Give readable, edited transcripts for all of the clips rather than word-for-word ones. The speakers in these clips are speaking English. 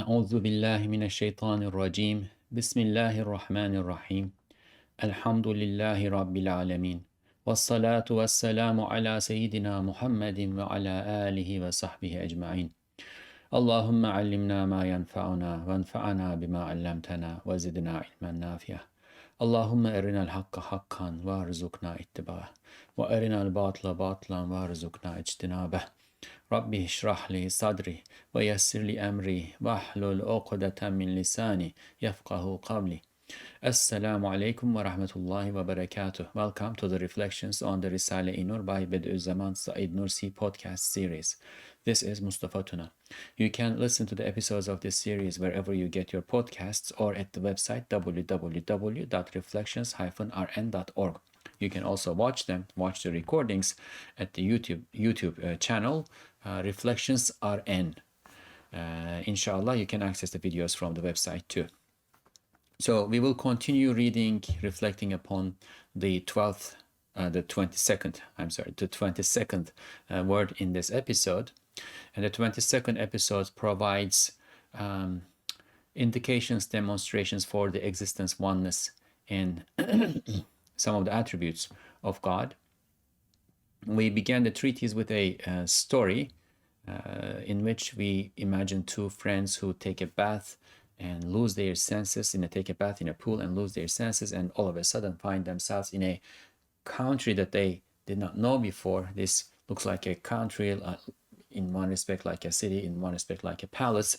أعوذ بالله من الشيطان الرجيم بسم الله الرحمن الرحيم الحمد لله رب العالمين والصلاة والسلام على سيدنا محمد وعلى آله وصحبه أجمعين اللهم علمنا ما ينفعنا وانفعنا بما علمتنا وزدنا علما نافعا اللهم أرنا الحق حقا وارزقنا اتباعه وأرنا الباطل باطلا وارزقنا اجتنابه ربي اشرح لي صدري ويسر لي أمري واحلل عقدة من لساني يفقه قولي. Assalamu alaikum wa rahmatullahi wa barakatuh. Welcome to the Reflections on the Risale-i Nur by Bediuzzaman Said Nursi podcast series. This is Mustafa Tuna. You can listen to the episodes of this series wherever you get your podcasts or at the website www.reflections-rn.org. You can also watch the recordings at the YouTube channel Reflections RN. Inshallah, you can access the videos from the website too. So we will continue reading, reflecting upon the 22nd word in this episode. And the 22nd episode provides indications, demonstrations for the existence, oneness, and some of the attributes of God. We began the treatise with a story in which we imagine two friends who take a bath and lose their senses, take a bath in a pool and lose their senses, and all of a sudden find themselves in a country that they did not know before. This looks like a country, in one respect like a city, in one respect like a palace.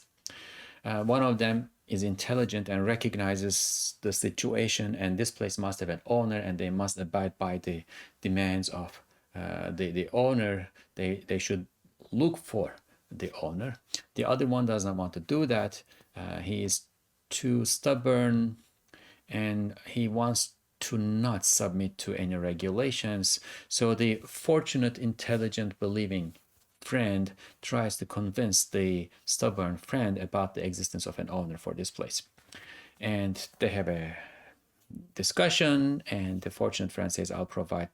One of them is intelligent and recognizes the situation, and this place must have an owner, and they must abide by the demands of the owner. They should look for the owner. The other one does not want to do that. He is too stubborn and he wants to not submit to any regulations. So the fortunate, intelligent, believing friend tries to convince the stubborn friend about the existence of an owner for this place. And they have a discussion, and the fortunate friend says, I'll provide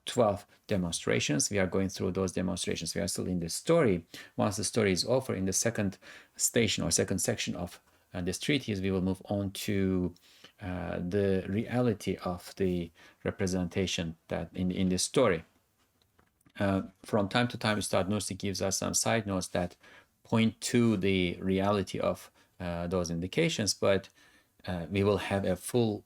12 demonstrations. We are going through those demonstrations. We are still in the story. Once the story is over, in the second station or second section of this treatise, we will move on to the reality of the representation that in this story. From time to time, Ustad Nursi gives us some side notes that point to the reality of those indications, but we will have a full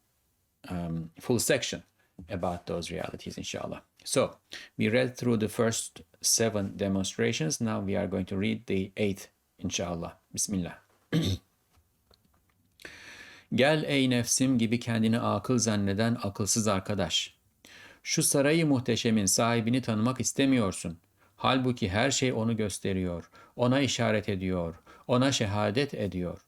section about those realities, inshallah. So we read through the first 7 demonstrations. Now we are going to read the 8th, inshallah. Bismillah. Gel ey nefsim gibi kendini akıl zanneden akılsız arkadaş. Şu sarayı muhteşemin sahibini tanımak istemiyorsun. Halbuki her şey onu gösteriyor, ona işaret ediyor, ona şehadet ediyor.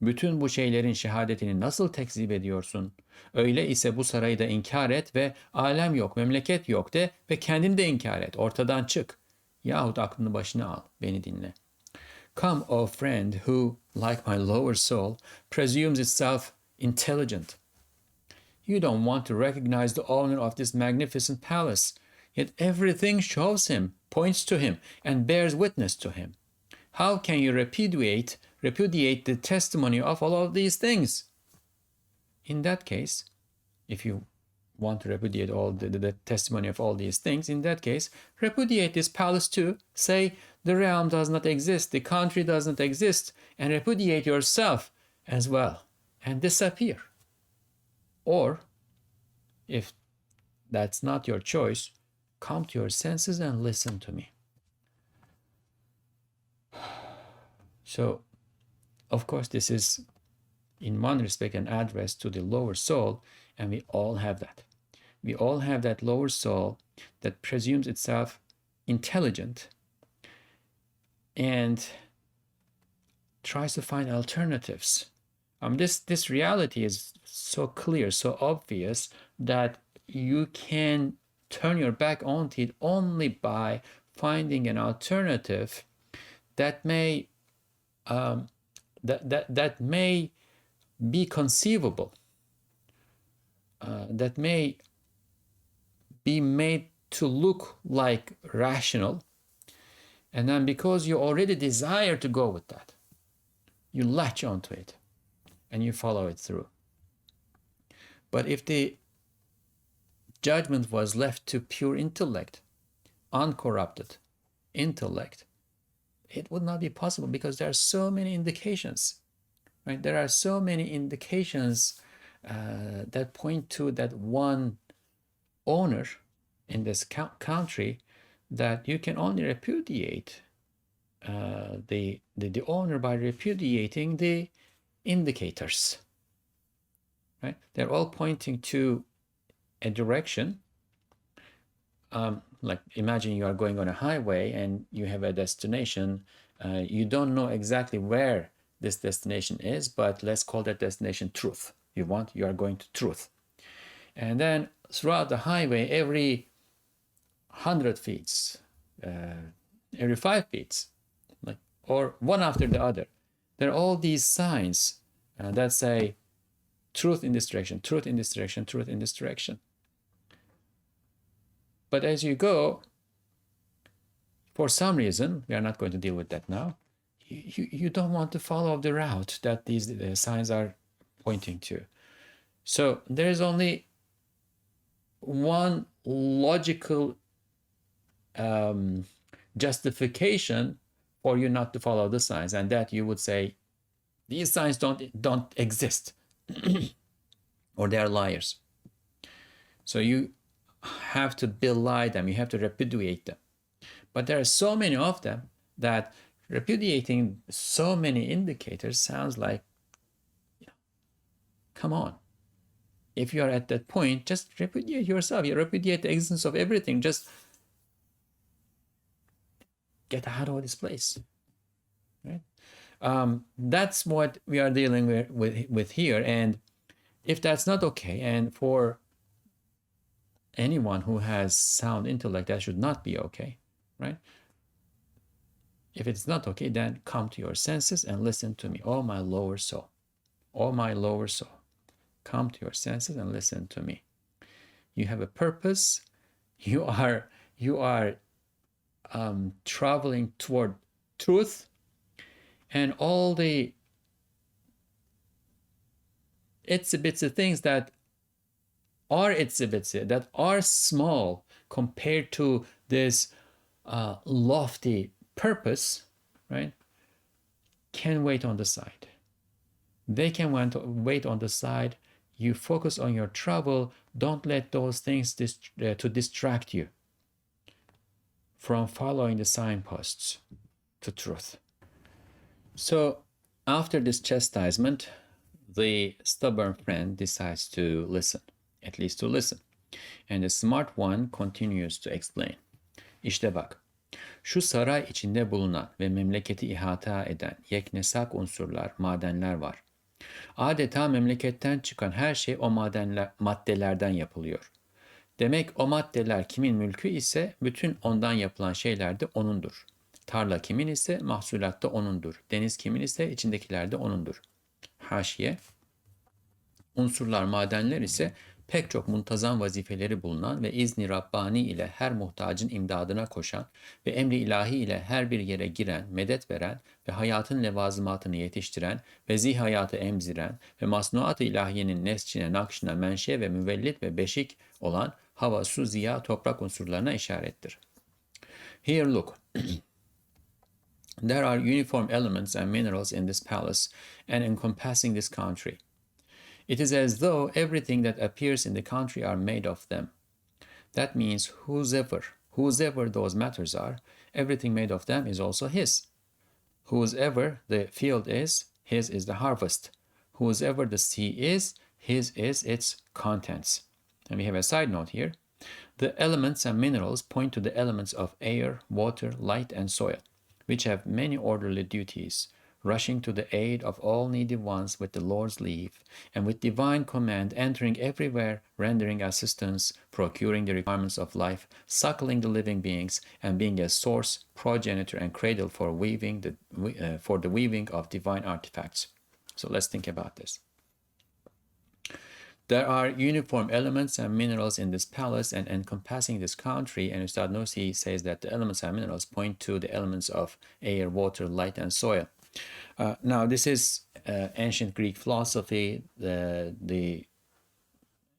Bütün bu şeylerin şehadetini nasıl tekzip ediyorsun? Öyle ise bu sarayı da inkar et ve alem yok, memleket yok de ve kendini de inkar et, ortadan çık. Yahut aklını başına al, beni dinle. Come, O friend, who, like my lower soul, presumes itself intelligent. You don't want to recognize the owner of this magnificent palace, yet everything shows him, points to him, and bears witness to him. How can you repudiate the testimony of all of these things? In that case, if you want to repudiate all the testimony of all these things, in that case, repudiate this palace too. Say, the realm does not exist, the country does not exist, and repudiate yourself as well, and disappear. Or, if that's not your choice, come to your senses and listen to me. So, of course, this is, in one respect, an address to the lower soul, and we all have that. We all have that lower soul that presumes itself intelligent and tries to find alternatives. This reality is so clear, so obvious, that you can turn your back on it only by finding an alternative that may that may be conceivable, that may be made to look like rational, and then because you already desire to go with that, you latch onto it and you follow it through. But if the judgment was left to pure intellect, uncorrupted intellect, it would not be possible, because there are so many indications, right? There are so many indications that point to that one owner in this country, that you can only repudiate the owner by repudiating the indicators, right? They're all pointing to a direction. Like imagine you are going on a highway and you have a destination. You don't know exactly where this destination is, but let's call that destination truth. You are going to truth. And then throughout the highway, every 100 feet, every 5 feet, like, or one after the other, there are all these signs that say truth in this direction, truth in this direction, truth in this direction. But as you go, for some reason, we are not going to deal with that now, you don't want to follow the route that these signs are pointing to. So there is only one logical justification for you not to follow the signs, and that you would say these signs don't exist or they are liars. So you have to belie them, you have to repudiate them. But there are so many of them that repudiating so many indicators sounds like, come on. If you are at that point, just repudiate yourself. You repudiate the existence of everything. Just get out of this place, right? That's what we are dealing with here. And if that's not okay, and for anyone who has sound intellect, that should not be okay, right? If it's not okay, then come to your senses and listen to me. Oh, my lower soul. Oh, my lower soul. Come to your senses and listen to me. You have a purpose. You are traveling toward truth, and all the itsy bitsy things that are small compared to this lofty purpose, right, can wait on the side. They can wait on the side. You focus on your travel. Don't let those things to distract you from following the signposts to truth. So after this chastisement, the stubborn friend decides to listen, at least to listen. And the smart one continues to explain. İşte bak, şu saray içinde bulunan ve memleketi ihata eden yeknesak unsurlar, madenler var. Adeta memleketten çıkan her şey o maddelerden yapılıyor. Demek o maddeler kimin mülkü ise bütün ondan yapılan şeyler de onundur. Tarla kimin ise mahsulat da onundur. Deniz kimin ise içindekiler de onundur. Haşiye, unsurlar, madenler ise pek çok muntazam vazifeleri bulunan ve izni Rabbani ile her muhtacın imdadına koşan ve emri ilahi ile her bir yere giren, medet veren ve hayatın levazımatını yetiştiren ve zihayatı emziren ve masnuat-ı ilahiyenin nesçine, nakşına, menşe ve müvellit ve beşik olan hava, su, ziya, toprak unsurlarına işarettir. Here look. There are uniform elements and minerals in this palace and encompassing this country. It is as though everything that appears in the country are made of them. That means whosever those matters are, everything made of them is also his. Whosever the field is, his is the harvest. Whosever the sea is, his is its contents. And we have a side note here. The elements and minerals point to the elements of air, water, light, and soil, which have many orderly duties, rushing to the aid of all needy ones with the Lord's leave, and with divine command entering everywhere, rendering assistance, procuring the requirements of life, suckling the living beings, and being a source, progenitor, and cradle for the weaving of divine artifacts. So let's think about this. There are uniform elements and minerals in this palace and encompassing this country, and Ustad Nursi says that the elements and minerals point to the elements of air, water, light, and soil. Now, this is ancient Greek philosophy. The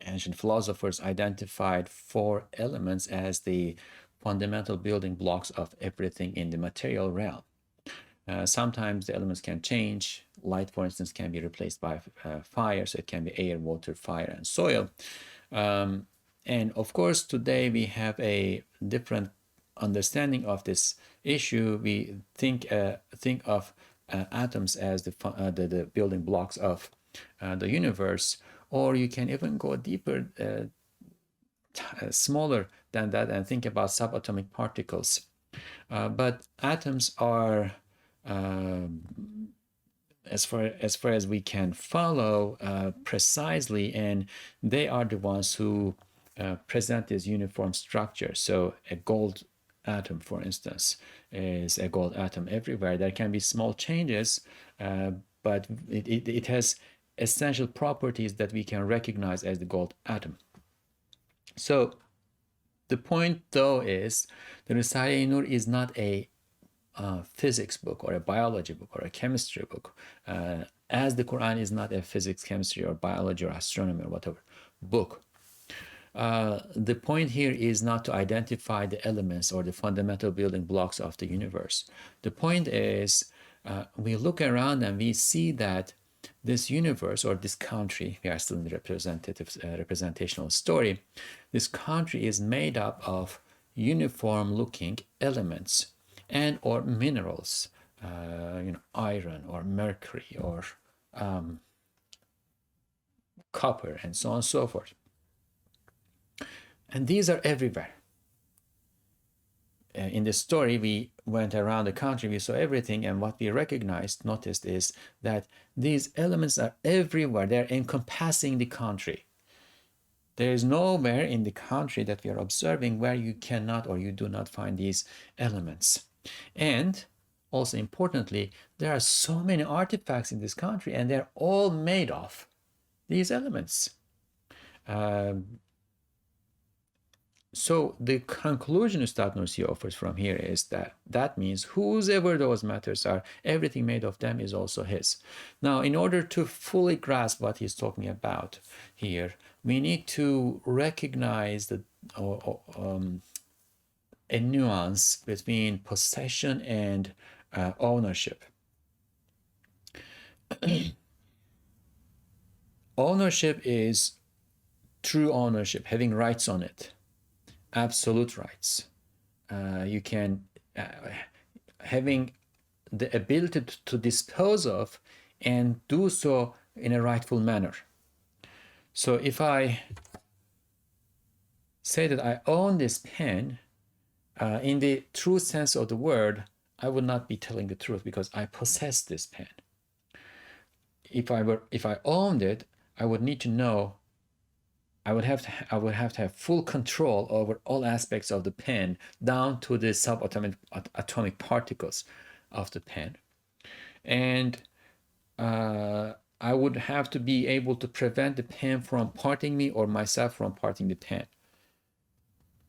ancient philosophers identified four elements as the fundamental building blocks of everything in the material realm. Sometimes the elements can change. Light, for instance, can be replaced by fire, so it can be air, water, fire, and soil. And of course, today we have a different understanding of this issue. We think of atoms as the building blocks of the universe, or you can even go deeper, smaller than that, and think about subatomic particles. But atoms are, as far as we can follow precisely, and they are the ones who present this uniform structure. So a gold atom, for instance, is a gold atom everywhere. There can be small changes, but it has essential properties that we can recognize as the gold atom. So the point, though, is the Risale-i Nur is not a physics book or a biology book or a chemistry book, as the Qur'an is not a physics, chemistry, or biology or astronomy or whatever book. The point here is not to identify the elements or the fundamental building blocks of the universe. The point is we look around and we see that this universe or this country, we are still in the representational story, this country is made up of uniform looking elements and or minerals, iron or mercury or copper and so on and so forth. And these are everywhere. In the story, we went around the country, we saw everything, and what we noticed is that these elements are everywhere. They're encompassing the country. There is nowhere in the country that we are observing where you cannot or you do not find these elements. And also importantly, there are so many artifacts in this country, and they're all made of these elements. So the conclusion Ustad Nursi offers from here is that means whoever those matters are, everything made of them is also his. Now, in order to fully grasp what he's talking about here, we need to recognize a nuance between possession and ownership. Ownership is true ownership, having rights on it. Absolute rights. You can having the ability to dispose of and do so in a rightful manner. So if I say that I own this pen, in the true sense of the word, I would not be telling the truth because I possess this pen. If I owned it, I would need to know. I would have to have full control over all aspects of the pen, down to the subatomic particles of the pen, and I would have to be able to prevent the pen from parting me or myself from parting the pen.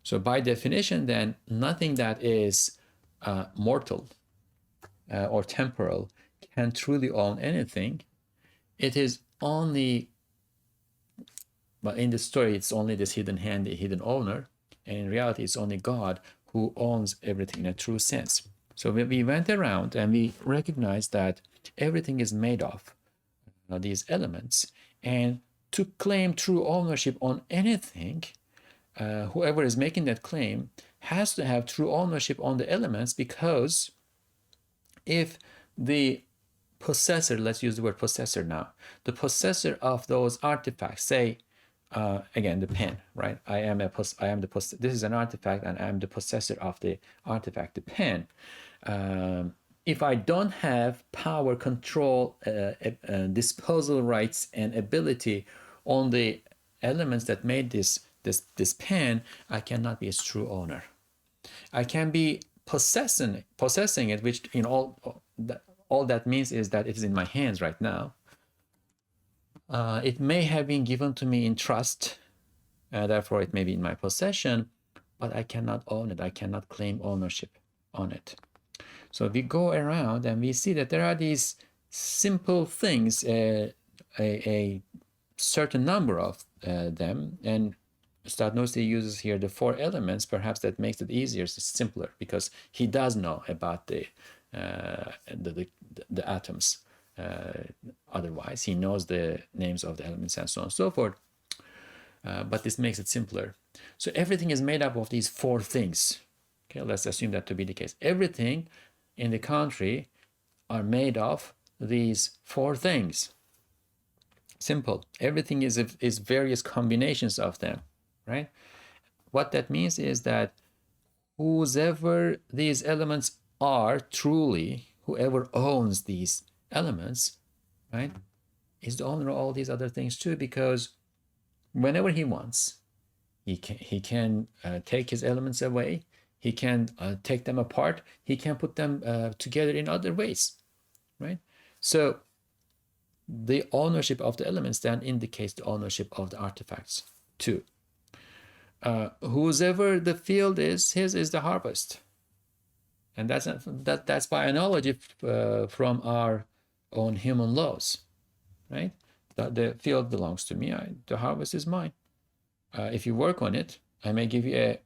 So by definition, then, nothing that is mortal or temporal can truly own anything. It is only, but in the story, it's only this hidden hand, the hidden owner. And in reality, it's only God who owns everything in a true sense. So we went around and we recognized that everything is made of these elements. And to claim true ownership on anything, whoever is making that claim has to have true ownership on the elements, because if the possessor, let's use the word possessor now, the possessor of those artifacts, say, again, the pen, right? This is an artifact, and I am the possessor of the artifact, the pen. If I don't have power, control, disposal rights, and ability on the elements that made this pen, I cannot be its true owner. I can be possessing it, which all that means is that it is in my hands right now. It may have been given to me in trust, therefore it may be in my possession, but I cannot own it. I cannot claim ownership on it. So we go around and we see that there are these simple things, a certain number of them, and Ustad Nursi uses here the 4 elements. Perhaps that makes it easier, simpler, because he does know about the atoms. Otherwise, he knows the names of the elements and so on and so forth. But this makes it simpler. So everything is made up of these 4 things. Okay, let's assume that to be the case. Everything in the country are made of these 4 things. Simple. Everything is various combinations of them, right? What that means is that whoever these elements are truly, whoever owns these elements, right, is the owner of all these other things too, because whenever he wants, he can take his elements away, he can take them apart, he can put them together in other ways, right? So the ownership of the elements then indicates the ownership of the artifacts too. Whoever the field is, his is the harvest. And that's by analogy from our own human laws, right? The field belongs to me, the harvest is mine. If you work on it, I may give you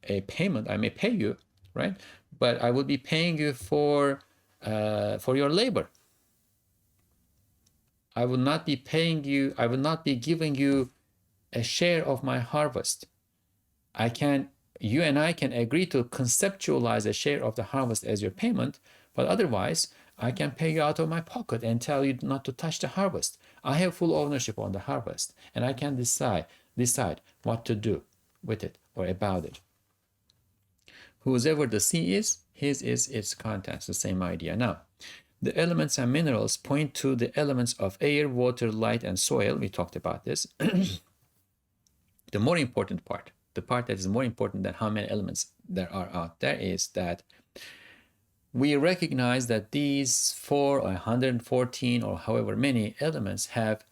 a payment, I may pay you, right? But I will be paying you for your labor. I will not be paying you, I will not be giving you a share of my harvest. You and I can agree to conceptualize a share of the harvest as your payment, but otherwise, I can pay you out of my pocket and tell you not to touch the harvest. I have full ownership on the harvest, and I can decide what to do with it or about it. Whoever the sea is, his is its contents, the same idea. Now, the elements and minerals point to the elements of air, water, light, and soil. We talked about this. The more important part, the part that is more important than how many elements there are out there, is that we recognize that these 4 or 114 or however many elements have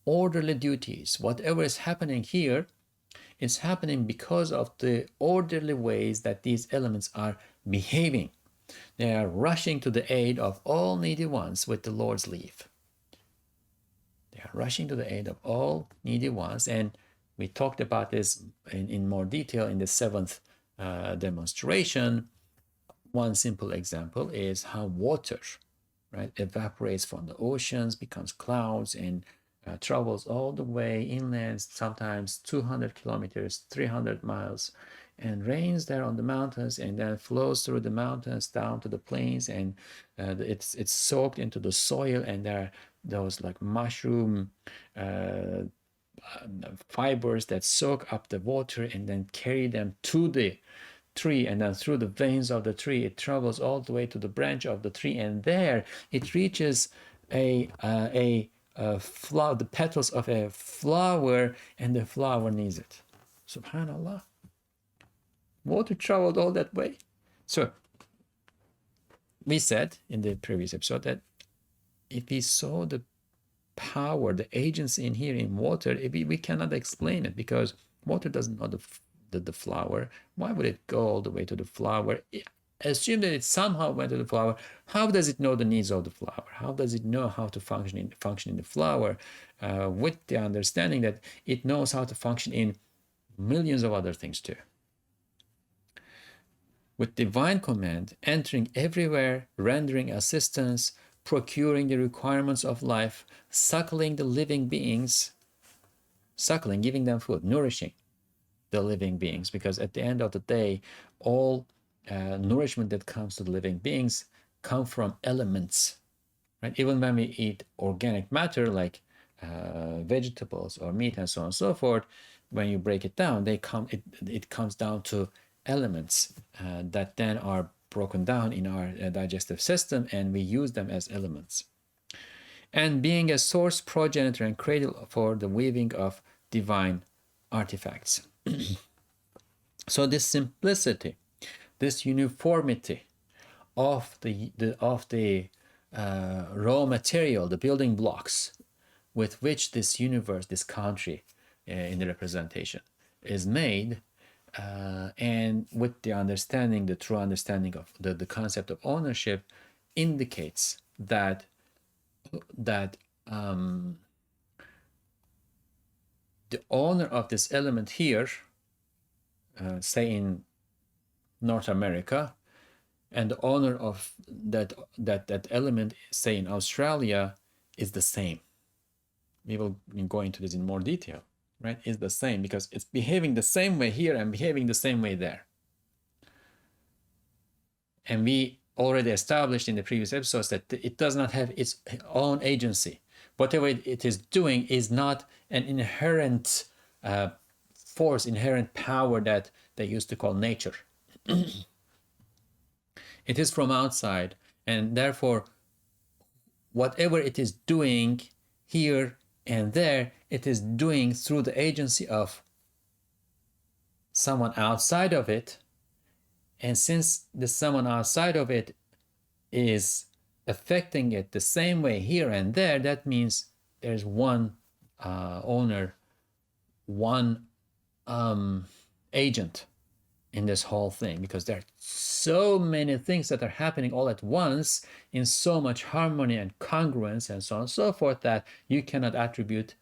orderly duties. Whatever is happening here is happening because of the orderly ways that these elements are behaving. They are rushing to the aid of all needy ones with the Lord's leave. They are rushing to the aid of all needy ones, and we talked about this in more detail in the 7th demonstration. One simple example is how water, right, evaporates from the oceans, becomes clouds, and travels all the way inland, sometimes 200 kilometers, 300 miles, and rains there on the mountains, and then flows through the mountains down to the plains, and it's soaked into the soil, and there are those like mushroom fibers that soak up the water and then carry them to the tree, and then through the veins of the tree it travels all the way to the branch of the tree, and there it reaches a flower, the petals of a flower, and the flower needs it. Subhanallah. Water traveled all that way. So we said in the previous episode that if we saw the power, the agency in here in water, we cannot explain it, because water doesn't know the flower. Why would it go all the way to the flower? Assume that it somehow went to the flower. How does it know the needs of the flower? How does it know how to function in the flower, with the understanding that it knows how to function in millions of other things too? With divine command, entering everywhere, rendering assistance, procuring the requirements of life, suckling the living beings, suckling, giving them food, nourishing the living beings, because at the end of the day, all nourishment that comes to the living beings come from elements, right? Even when we eat organic matter like vegetables or meat and so on and so forth, when you break it down, it comes down to elements that then are broken down in our digestive system, and we use them as elements. And being a source, progenitor, and cradle for the weaving of divine artifacts. So this simplicity, this uniformity of the raw material, the building blocks with which this universe, this country in the representation is made, and with the understanding, the true understanding of the concept of ownership, indicates that that the owner of this element here, say in North America, and the owner of that element, say in Australia, is the same. We will go into this in more detail, right? Is the same because it's behaving the same way here and behaving the same way there. And we already established in the previous episodes that it does not have its own agency. Whatever it is doing is not an inherent force, inherent power that they used to call nature. It is from outside, and therefore, whatever it is doing here and there, it is doing through the agency of someone outside of it. And since the someone outside of it is affecting it the same way here and there, that means there's one owner, one agent in this whole thing, because there are so many things that are happening all at once in so much harmony and congruence and so on and so forth that you cannot attribute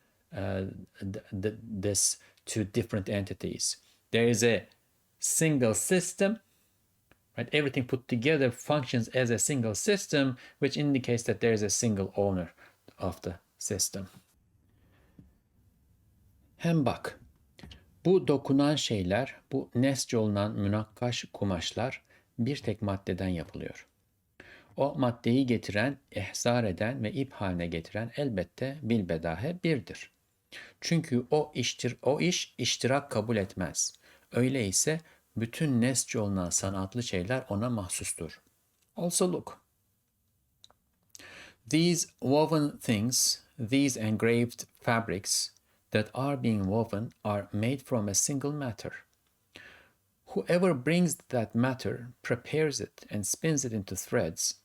this to different entities. There is a single system, right? Everything put together functions as a single system, which indicates that there is a single owner of the system. Hem bak, bu dokunan şeyler, bu nesce olunan münakkaş kumaşlar bir tek maddeden yapılıyor. O maddeyi getiren, ihzar eden ve ip haline getiren elbette bilbedahe birdir. Çünkü o iş iştirak kabul etmez. Öyleyse bütün nesce olunan sanatlı şeyler ona mahsustur. Also look. These woven things, these engraved fabrics that are being woven are made from a single matter. Whoever brings that matter, prepares it, and spins it into threads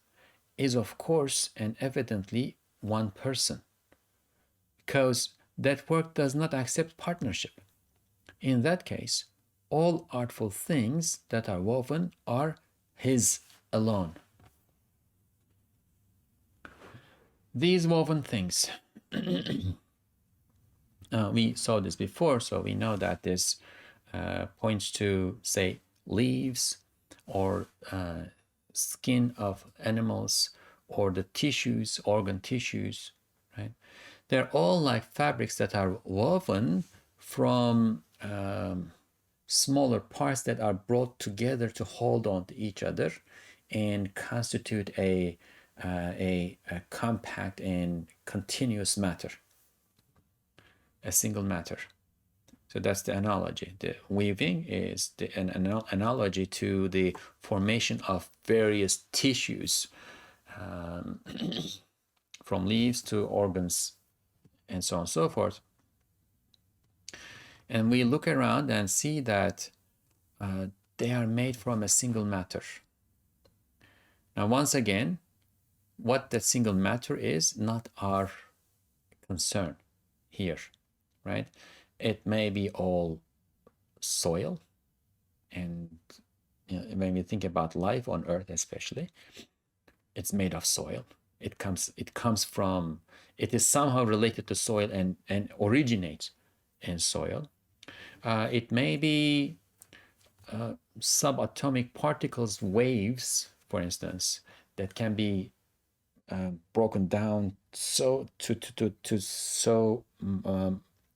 is of course and evidently one person, because that work does not accept partnership. In that case, all artful things that are woven are his alone. These woven things, we saw this before, so we know that this points to, say, leaves or skin of animals or the tissues, organ tissues, right? They're all like fabrics that are woven from smaller parts that are brought together to hold on to each other and constitute a compact and continuous matter, a single matter. So that's the analogy. The weaving is an analogy to the formation of various tissues, from leaves to organs and so on and so forth. And we look around and see that they are made from a single matter. Now, once again, what that single matter is not our concern here, right? It may be all soil, and when we think about life on Earth, especially, it's made of soil. It comes from. It is somehow related to soil and originates in soil. It may be subatomic particles, waves, for instance, that can be broken down so to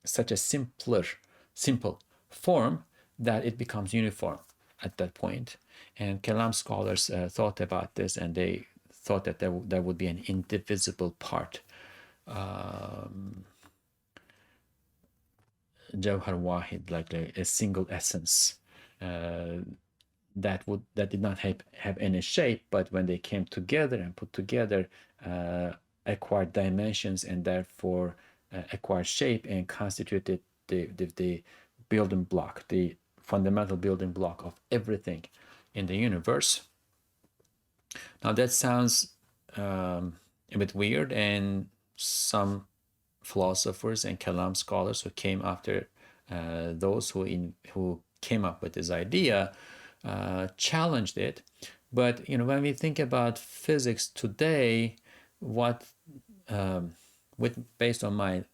such a simple form that it becomes uniform at that point. And Kalam scholars thought about this, and they thought that there would be an indivisible part, Jawhar Wahid, like a single essence that did not have any shape, but when they came together and put together, acquired dimensions and therefore acquired shape and constituted the building block, the fundamental building block of everything in the universe. Now that sounds a bit weird, and some philosophers and Kalam scholars who came after those who came up with this idea challenged it. But when we think about physics today, what based on my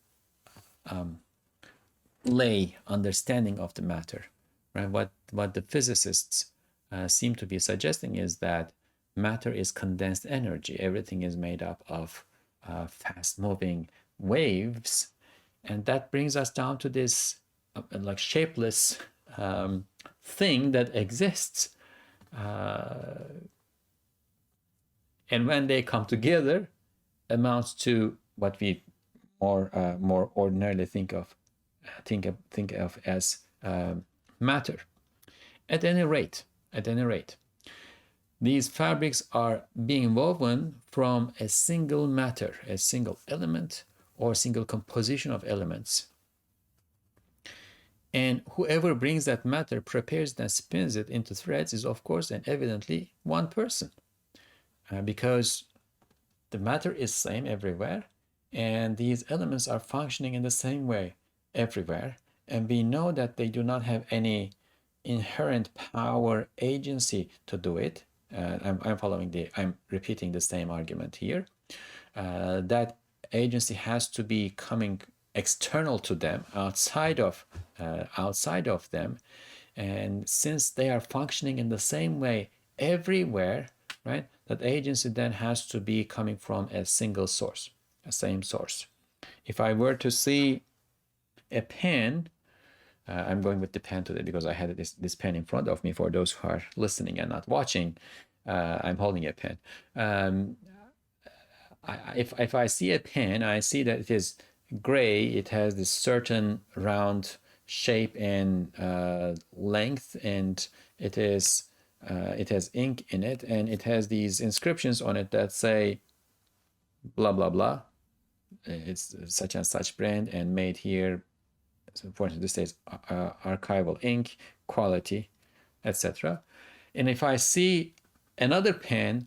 lay understanding of the matter, right? What the physicists seem to be suggesting is that matter is condensed energy. Everything is made up of fast-moving waves, and that brings us down to this like shapeless thing that exists. And when they come together, amounts to what we more ordinarily think of as matter. At any rate, these fabrics are being woven from a single matter, a single element, or single composition of elements. And whoever brings that matter, prepares it, and spins it into threads is, of course, and evidently one person, because the matter is same everywhere, and these elements are functioning in the same way everywhere. And we know that they do not have any inherent power, agency to do it. I'm repeating the same argument here. That agency has to be coming external to them, outside of them. And since they are functioning in the same way everywhere, right, that agency then has to be coming from a single source, a same source. If I were to see a pen, I'm going with the pen today because I had this pen in front of me. For those who are listening and not watching, I'm holding a pen. If I see a pen, I see that it is gray. It has this certain round shape and length, and it has ink in it, and it has these inscriptions on it that say blah blah blah. It's such and such brand and made here. So for instance, this says archival ink, quality, etc. And if I see another pen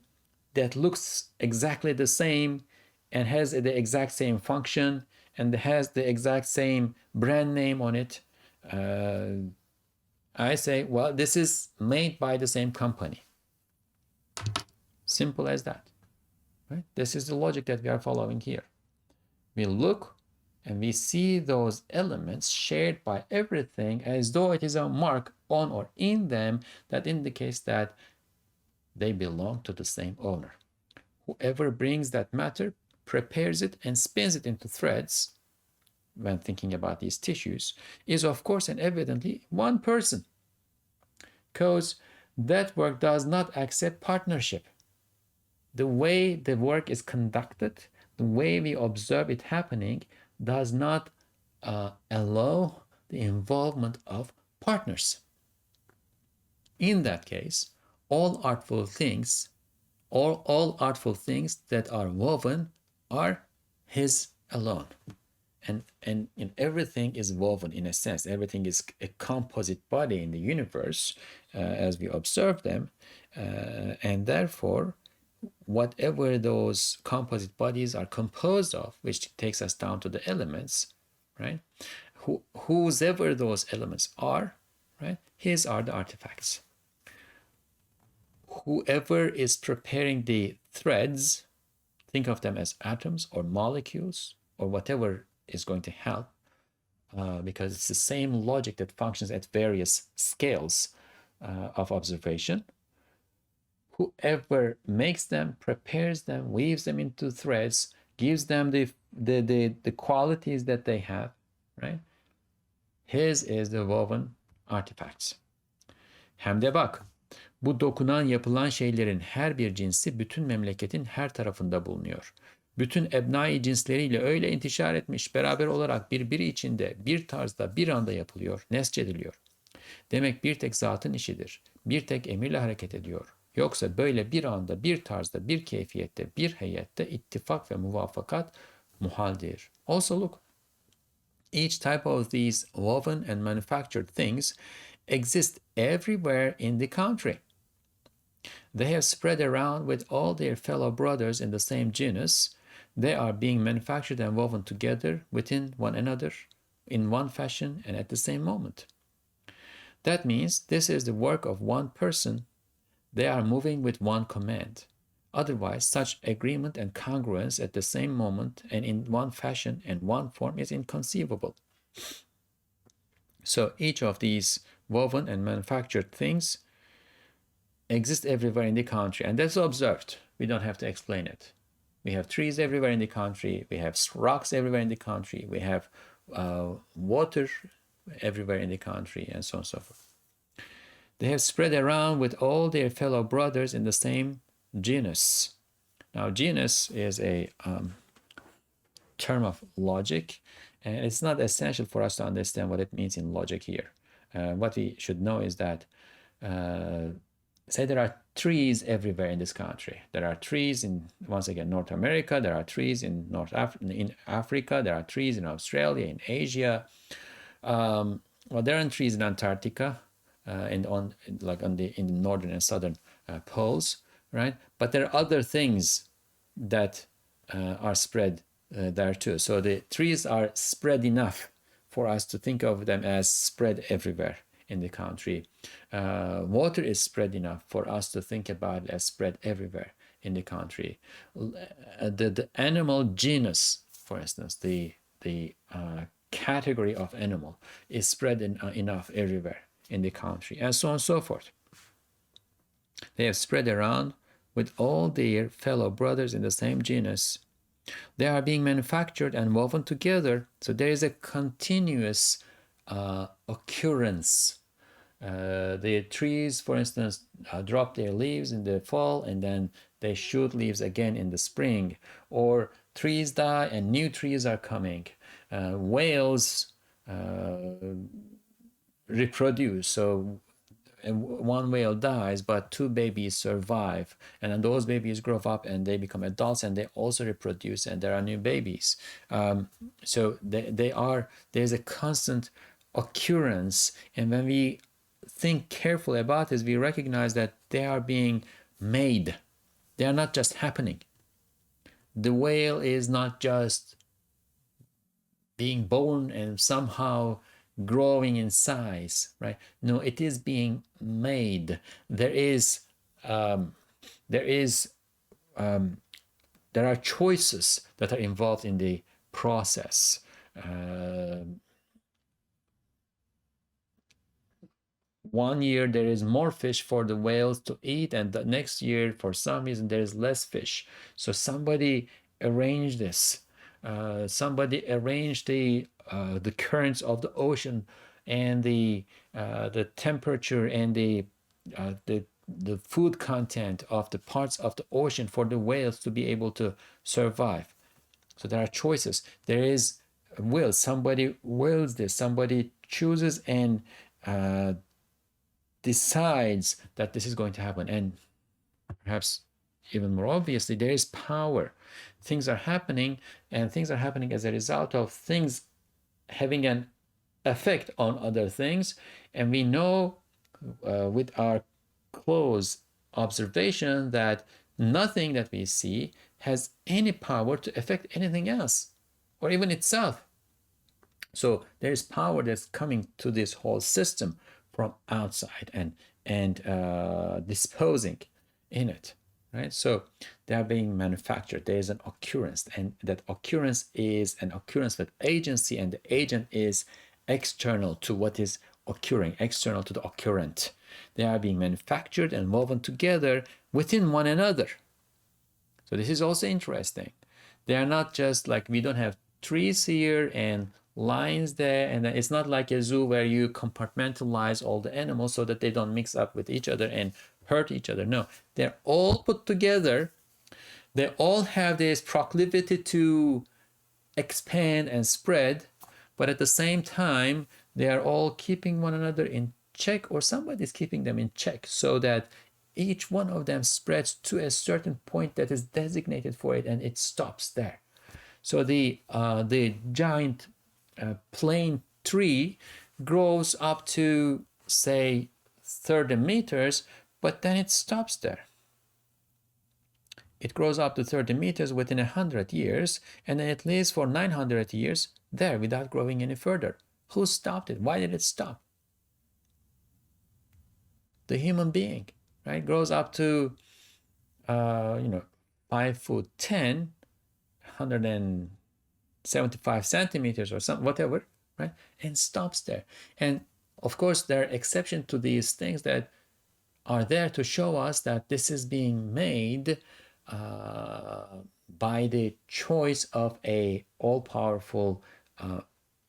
that looks exactly the same and has the exact same function and has the exact same brand name on it, I say, well, this is made by the same company. Simple as that. Right? This is the logic that we are following here. We look and we see those elements shared by everything as though it is a mark on or in them that indicates that they belong to the same owner. Whoever brings that matter, prepares it, and spins it into threads, when thinking about these tissues, is of course and evidently one person, because that work does not accept partnership. The way the work is conducted, the way we observe it happening, does not allow the involvement of partners. In that case, all artful things that are woven are his alone. And everything is woven in a sense. Everything is a composite body in the universe as we observe them. And therefore, whatever those composite bodies are composed of, which takes us down to the elements, right? Whosever those elements are, right? His are the artifacts. Whoever is preparing the threads, think of them as atoms or molecules or whatever is going to help, because it's the same logic that functions at various scales of observation. Whoever makes them, prepares them, weaves them into threads, gives them the qualities that they have, right? His is the woven artifacts. Hem de bak, bu dokunan yapılan şeylerin her bir cinsi bütün memleketin her tarafında bulunuyor. Bütün ebnai cinsleriyle öyle intişar etmiş, beraber olarak birbiri içinde, bir tarzda, bir anda yapılıyor, nesçediliyor. Demek bir tek zatın işidir. Bir tek emirle hareket ediyor. Yoksa böyle bir anda, bir tarzda, bir keyfiyette, bir heyette ittifak ve muvafakat muhaldir. Also look, each type of these woven and manufactured things exist everywhere in the country. They have spread around with all their fellow brothers in the same genus. They are being manufactured and woven together within one another in one fashion and at the same moment. That means this is the work of one person. They are moving with one command. Otherwise, such agreement and congruence at the same moment and in one fashion and one form is inconceivable. So each of these woven and manufactured things exist everywhere in the country, and that's observed. We don't have to explain it. We have trees everywhere in the country. We have rocks everywhere in the country. We have water everywhere in the country, and so on and so forth. They have spread around with all their fellow brothers in the same genus. Now, genus is a term of logic, and it's not essential for us to understand what it means in logic here. What we should know is that, say there are trees everywhere in this country. There are trees in, once again, North America. There are trees in in Africa. There are trees in Australia, in Asia. Well, there aren't trees in Antarctica, and in the northern and southern poles, right? But there are other things that are spread there too. So the trees are spread enough for us to think of them as spread everywhere in the country. Water is spread enough for us to think about it as spread everywhere in the country. The animal genus, for instance, the category of animal is spread enough everywhere in the country, and so on and so forth. They have spread around with all their fellow brothers in the same genus. They are being manufactured and woven together, so there is a continuous occurrence. The trees, for instance, drop their leaves in the fall, and then they shoot leaves again in the spring. Or trees die and new trees are coming. Whales reproduce. So one whale dies, but two babies survive, and then those babies grow up and they become adults, and they also reproduce, and there are new babies. So there's a constant occurrence, and when we think carefully about this, we recognize that they are being made. They are not just happening. The whale is not just being born and somehow growing in size, right? No, it is being made. There are choices that are involved in the process. One year there is more fish for the whales to eat, and the next year, for some reason, there is less fish. So somebody arranged this. Somebody arranged the currents of the ocean, and the temperature, and the food content of the parts of the ocean for the whales to be able to survive. So there are choices. There is will. Somebody wills this. Somebody chooses and decides that this is going to happen. And perhaps even more obviously, there is power. Things are happening, and things are happening as a result of things having an effect on other things. And we know with our close observation that nothing that we see has any power to affect anything else or even itself. So there is power that's coming to this whole system from outside and disposing in it, right? So they are being manufactured. There is an occurrence, and that occurrence is an occurrence with agency, and the agent is external to what is occurring, external to the occurrent. They are being manufactured and woven together within one another. So this is also interesting. They are not just like, we don't have trees here and lines there, and it's not like a zoo where you compartmentalize all the animals so that they don't mix up with each other and hurt each other. No, they're all put together. They all have this proclivity to expand and spread, but at the same time, they are all keeping one another in check, or somebody's keeping them in check, so that each one of them spreads to a certain point that is designated for it, and it stops there. So the giant plane tree grows up to, say, 30 meters, but then it stops there. It grows up to 30 meters within 100 years, and then it lives for 900 years there without growing any further. Who stopped it? Why did it stop? The human being, right? Grows up to you know, 5'10", 175 centimeters or something, whatever, right? And stops there. And of course, there are exceptions to these things that are there to show us that this is being made by the choice of a all-powerful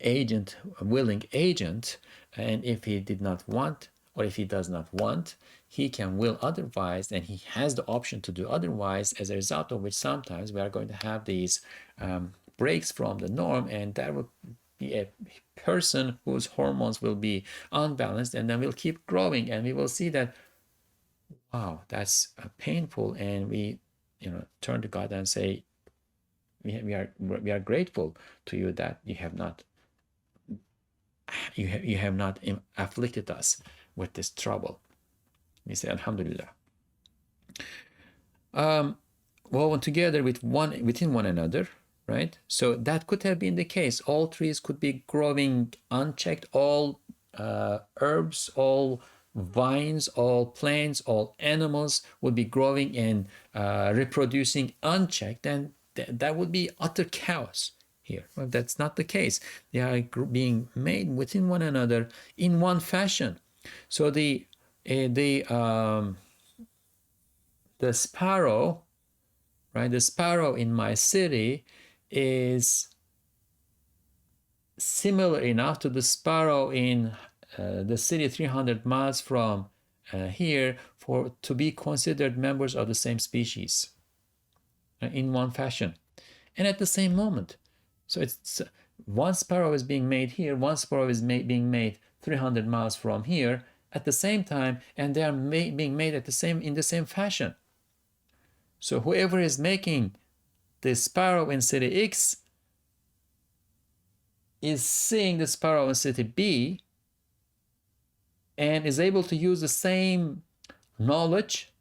agent, a willing agent. And if he did not want, or if he does not want, he can will otherwise, and he has the option to do otherwise, as a result of which sometimes we are going to have these breaks from the norm, and that will be a person whose hormones will be unbalanced, and then will keep growing, and we will see that, wow, that's painful, and we, turn to God and say, we are grateful to you that you have not afflicted us with this trouble. We say Alhamdulillah. Woven together within one another, right? So that could have been the case. All trees could be growing unchecked. All herbs, all vines, all plants, all animals would be growing and reproducing unchecked, and that would be utter chaos here. Well, that's not the case. They are being made within one another in one fashion. So the sparrow, right? The sparrow in my city is similar enough to the sparrow in the city 300 miles from here to be considered members of the same species in one fashion and at the same moment. So it's one sparrow is being made here, one sparrow is being made 300 miles from here at the same time, and they are being made in the same fashion. So whoever is making the sparrow in city X is seeing the sparrow in city B and is able to use the same knowledge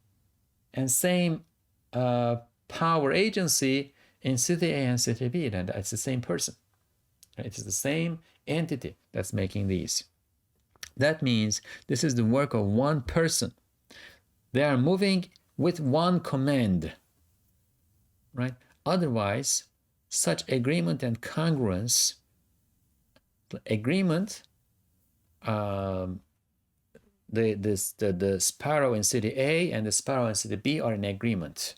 and same power agency in city A and city B. And it's the same person. It is the same entity that's making these. That means this is the work of one person. They are moving with one command, right? Otherwise, such agreement and congruence, the sparrow in city A and the sparrow in city B are in agreement.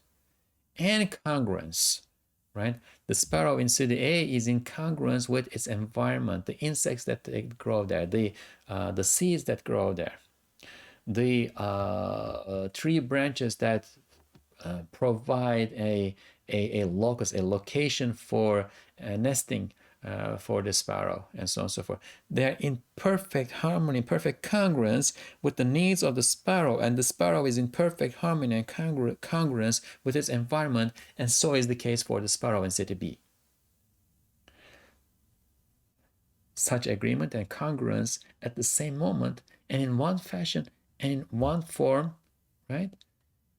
And congruence, right? The sparrow in city A is in congruence with its environment, the insects that grow there, the seeds that grow there, the tree branches that provide a locus, a location for nesting for the sparrow, and so on and so forth. They're in perfect harmony, perfect congruence with the needs of the sparrow, and the sparrow is in perfect harmony and congruence with its environment, and so is the case for the sparrow in city B. Such agreement and congruence at the same moment and in one fashion and in one form, right,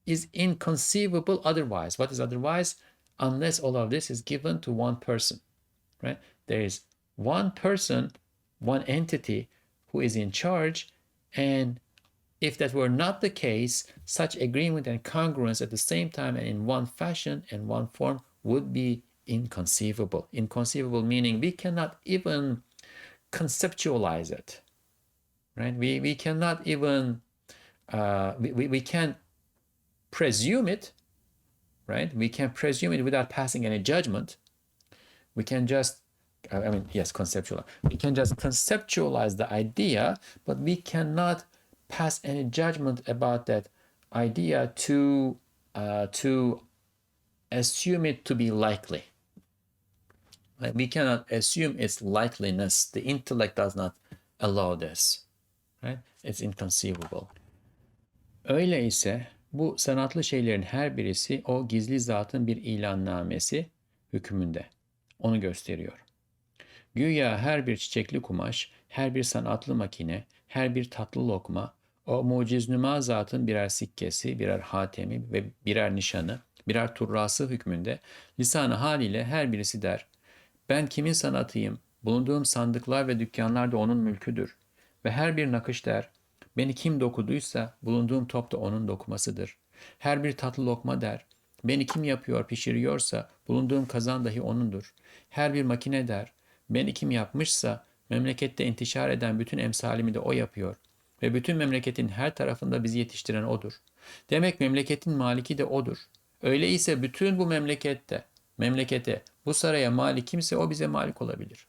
is inconceivable otherwise. What is otherwise? Unless all of this is given to one person, right? There is one person, one entity who is in charge, and if that were not the case, such agreement and congruence at the same time and in one fashion and one form would be inconceivable. Inconceivable meaning we cannot even conceptualize it, right? We cannot even, we can't presume it, right? We can presume it without passing any judgment. We can just, conceptualize. We can just conceptualize the idea, but we cannot pass any judgment about that idea to assume it to be likely. Like, we cannot assume its likeliness. The intellect does not allow this, right? It's inconceivable. Öyleyse bu sanatlı şeylerin her birisi o gizli zatın bir ilannamesi hükmünde. Onu gösteriyor. Güya her bir çiçekli kumaş, her bir sanatlı makine, her bir tatlı lokma, o muciznüma zatın birer sikkesi, birer hatemi ve birer nişanı, birer turrası hükmünde lisan-ı haliyle her birisi der: ben kimin sanatıyım, bulunduğum sandıklar ve dükkanlar da onun mülküdür. Ve her bir nakış der: beni kim dokuduysa bulunduğum top da onun dokumasıdır. Her bir tatlı lokma der, beni kim yapıyor, pişiriyorsa bulunduğum kazan dahi onundur. Her bir makine der, beni kim yapmışsa memlekette intişar eden bütün emsalimi de o yapıyor. Ve bütün memleketin her tarafında bizi yetiştiren odur. Demek memleketin maliki de odur. Öyleyse bütün bu memlekete, bu saraya malik kimse o bize malik olabilir.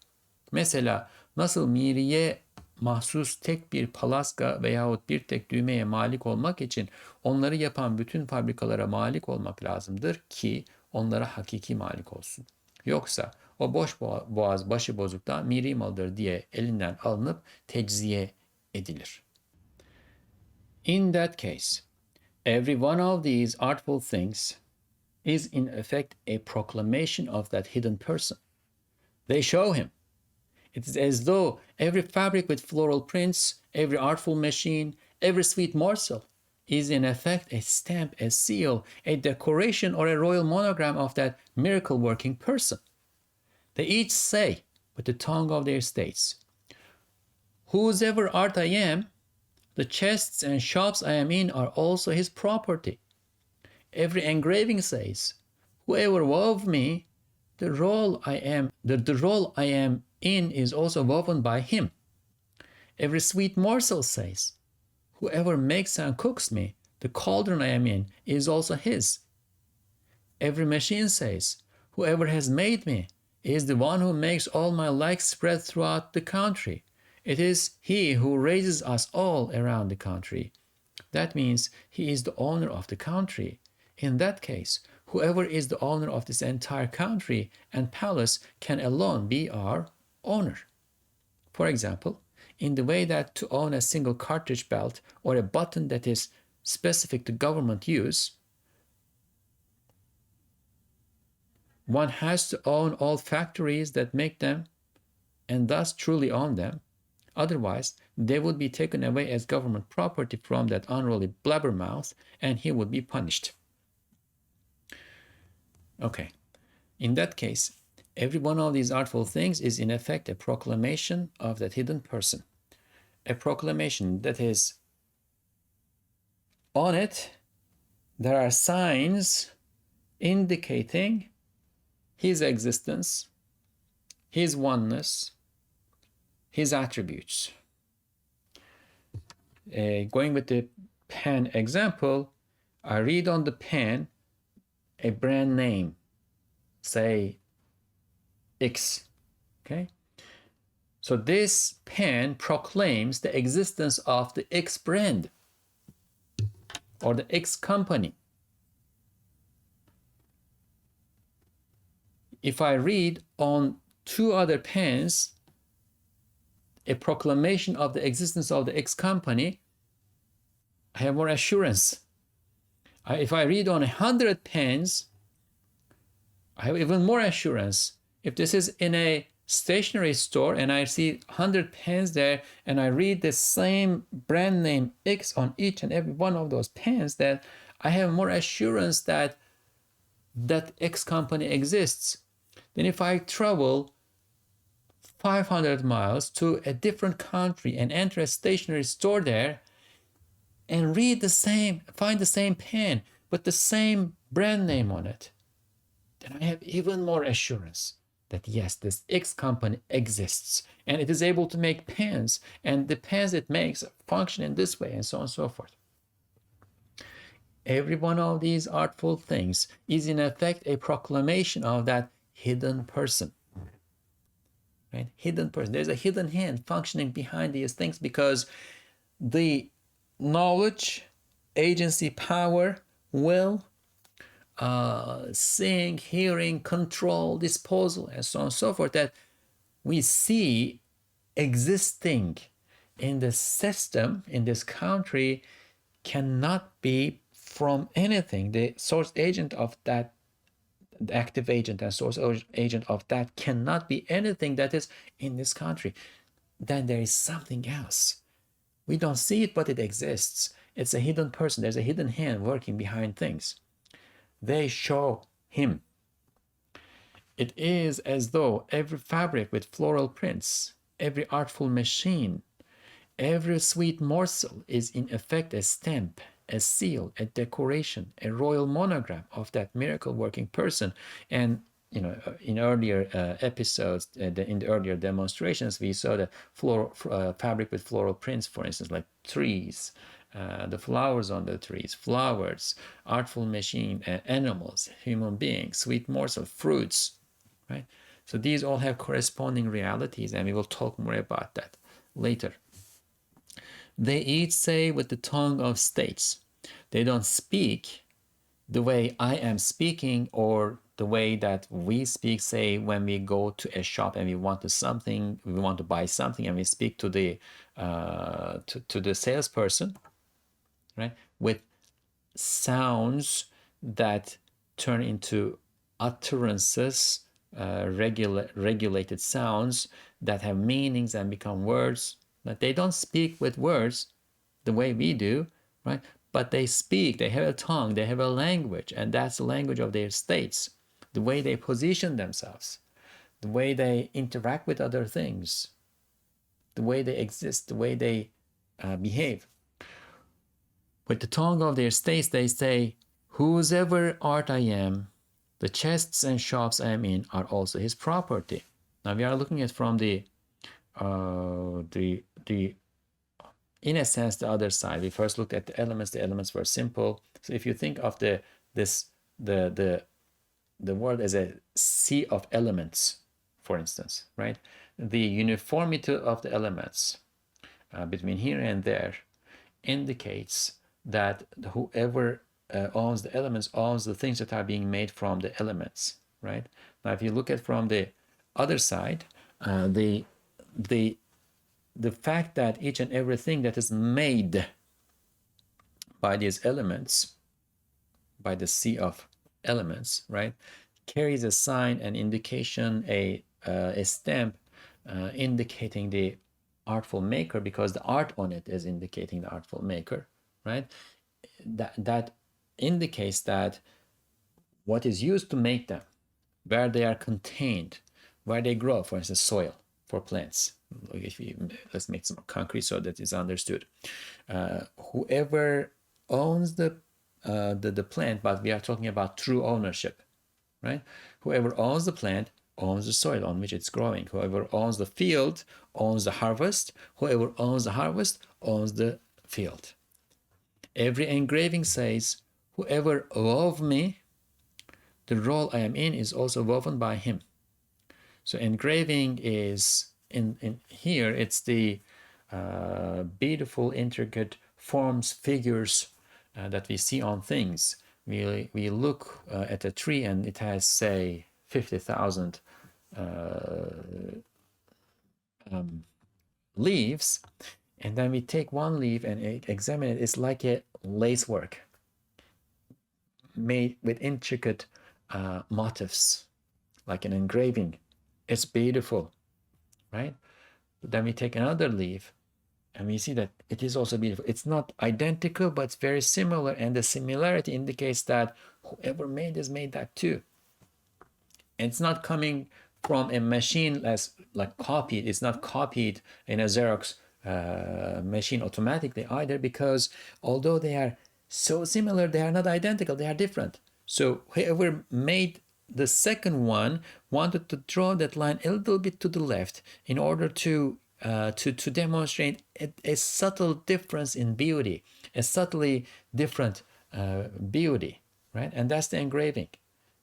Mesela nasıl Miri'ye mahsus tek bir palaska veyahut bir tek düğmeye malik olmak için onları yapan bütün fabrikalara malik olmak lazımdır ki onlara hakiki malik olsun. Yoksa o boş boğaz başı bozukta Miri malıdır diye elinden alınıp tecziye edilir. In that case, every one of these artful things is in effect a proclamation of that hidden person. They show him. It is as though every fabric with floral prints, every artful machine, every sweet morsel is in effect a stamp, a seal, a decoration, or a royal monogram of that miracle-working person. They each say, with the tongue of their states, whosever art I am, the chests and shops I am in are also his property. Every engraving says, whoever wove me, the role I am in is also woven by him. Every sweet morsel says, whoever makes and cooks me, the cauldron I am in is also his. Every machine says, whoever has made me is the one who makes all my like spread throughout the country. It is he who raises us all around the country. That means he is the owner of the country. In that case, whoever is the owner of this entire country and palace can alone be our owner. For example, in the way that to own a single cartridge belt or a button that is specific to government use, one has to own all factories that make them and thus truly own them. Otherwise, they would be taken away as government property from that unruly blabbermouth and he would be punished. Okay, in that case, every one of these artful things is in effect a proclamation of that hidden person. A proclamation that is, on it, there are signs indicating his existence, his oneness, his attributes. Going with the pen example, I read on the pen a brand name, say X, okay? So this pen proclaims the existence of the X brand or the X company. If I read on two other pens a proclamation of the existence of the X company, I have more assurance. If I read on 100 pens, I have even more assurance. If this is in a stationery store and I see 100 pens there and I read the same brand name X on each and every one of those pens, that I have more assurance that that X company exists than if I travel 500 miles to a different country and enter a stationery store there and read the same, find the same pen with the same brand name on it. Then I have even more assurance that yes, this X company exists and it is able to make pens, and the pens it makes function in this way, and so on and so forth. Every one of these artful things is in effect a proclamation of that hidden person. Right? Hidden person. There's a hidden hand functioning behind these things because the knowledge, agency, power, will, seeing, hearing, control, disposal, and so on and so forth, that we see existing in the system, in this country, cannot be from anything. The source agent of that, the active agent and source agent of that cannot be anything that is in this country. Then there is something else. We don't see it, but it exists. It's a hidden person. There's a hidden hand working behind things. They show him. It is as though every fabric with floral prints, every artful machine, every sweet morsel is in effect a stamp, a seal, a decoration, a royal monogram of that miracle working person. And in earlier episodes, in the earlier demonstrations, we saw the fabric with floral prints, for instance, like trees, the flowers on the trees, flowers, artful machine, animals, human beings, sweet morsel, fruits, right? So these all have corresponding realities, and we will talk more about that later. They each say with the tongue of states. They don't speak the way I am speaking, or the way that we speak, say, when we go to a shop and we want to buy something, and we speak to the to the salesperson, right? With sounds that turn into utterances, regulated sounds that have meanings and become words. But they don't speak with words the way we do, right? But they speak, they have a tongue, they have a language, and that's the language of their states, the way they position themselves, the way they interact with other things, the way they exist, the way they behave. With the tongue of their states, they say, whosever art I am, the chests and shops I am in are also his property. Now we are looking at from in a sense, the other side. We first looked at the elements. The elements were simple. So if you think of the world as a sea of elements, for instance, right? The uniformity of the elements between here and there indicates that whoever owns the elements owns the things that are being made from the elements, right? Now, if you look at from the other side, the fact that each and everything that is made by these elements, by the sea of elements, right, carries a sign, an indication, a stamp indicating the artful maker, because the art on it is indicating the artful maker, right? That indicates that what is used to make them, where they are contained, where they grow, for instance, soil for plants. Let's make some concrete so that it's understood. Whoever owns the plant, but we are talking about true ownership, right? Whoever owns the plant owns the soil on which it's growing. Whoever owns the field owns the harvest. Whoever owns the harvest owns the field. Every engraving says, whoever wove me, the role I am in is also woven by him. So engraving is, in here, it's the beautiful, intricate forms, figures that we see on things. We look at a tree and it has, say, 50,000 leaves, and then we take one leaf and examine it. It's like a lace work made with intricate motifs, like an engraving. It's beautiful, right? But then we take another leaf and we see that it is also beautiful. It's not identical, but it's very similar, and the similarity indicates that whoever made this made that too. And it's not coming from a machine as like copied. It's not copied in a Xerox machine automatically either, because although they are so similar, they are not identical, they are different. So whoever made the second one wanted to draw that line a little bit to the left in order to demonstrate a subtle difference in beauty, a subtly different beauty, right? And that's the engraving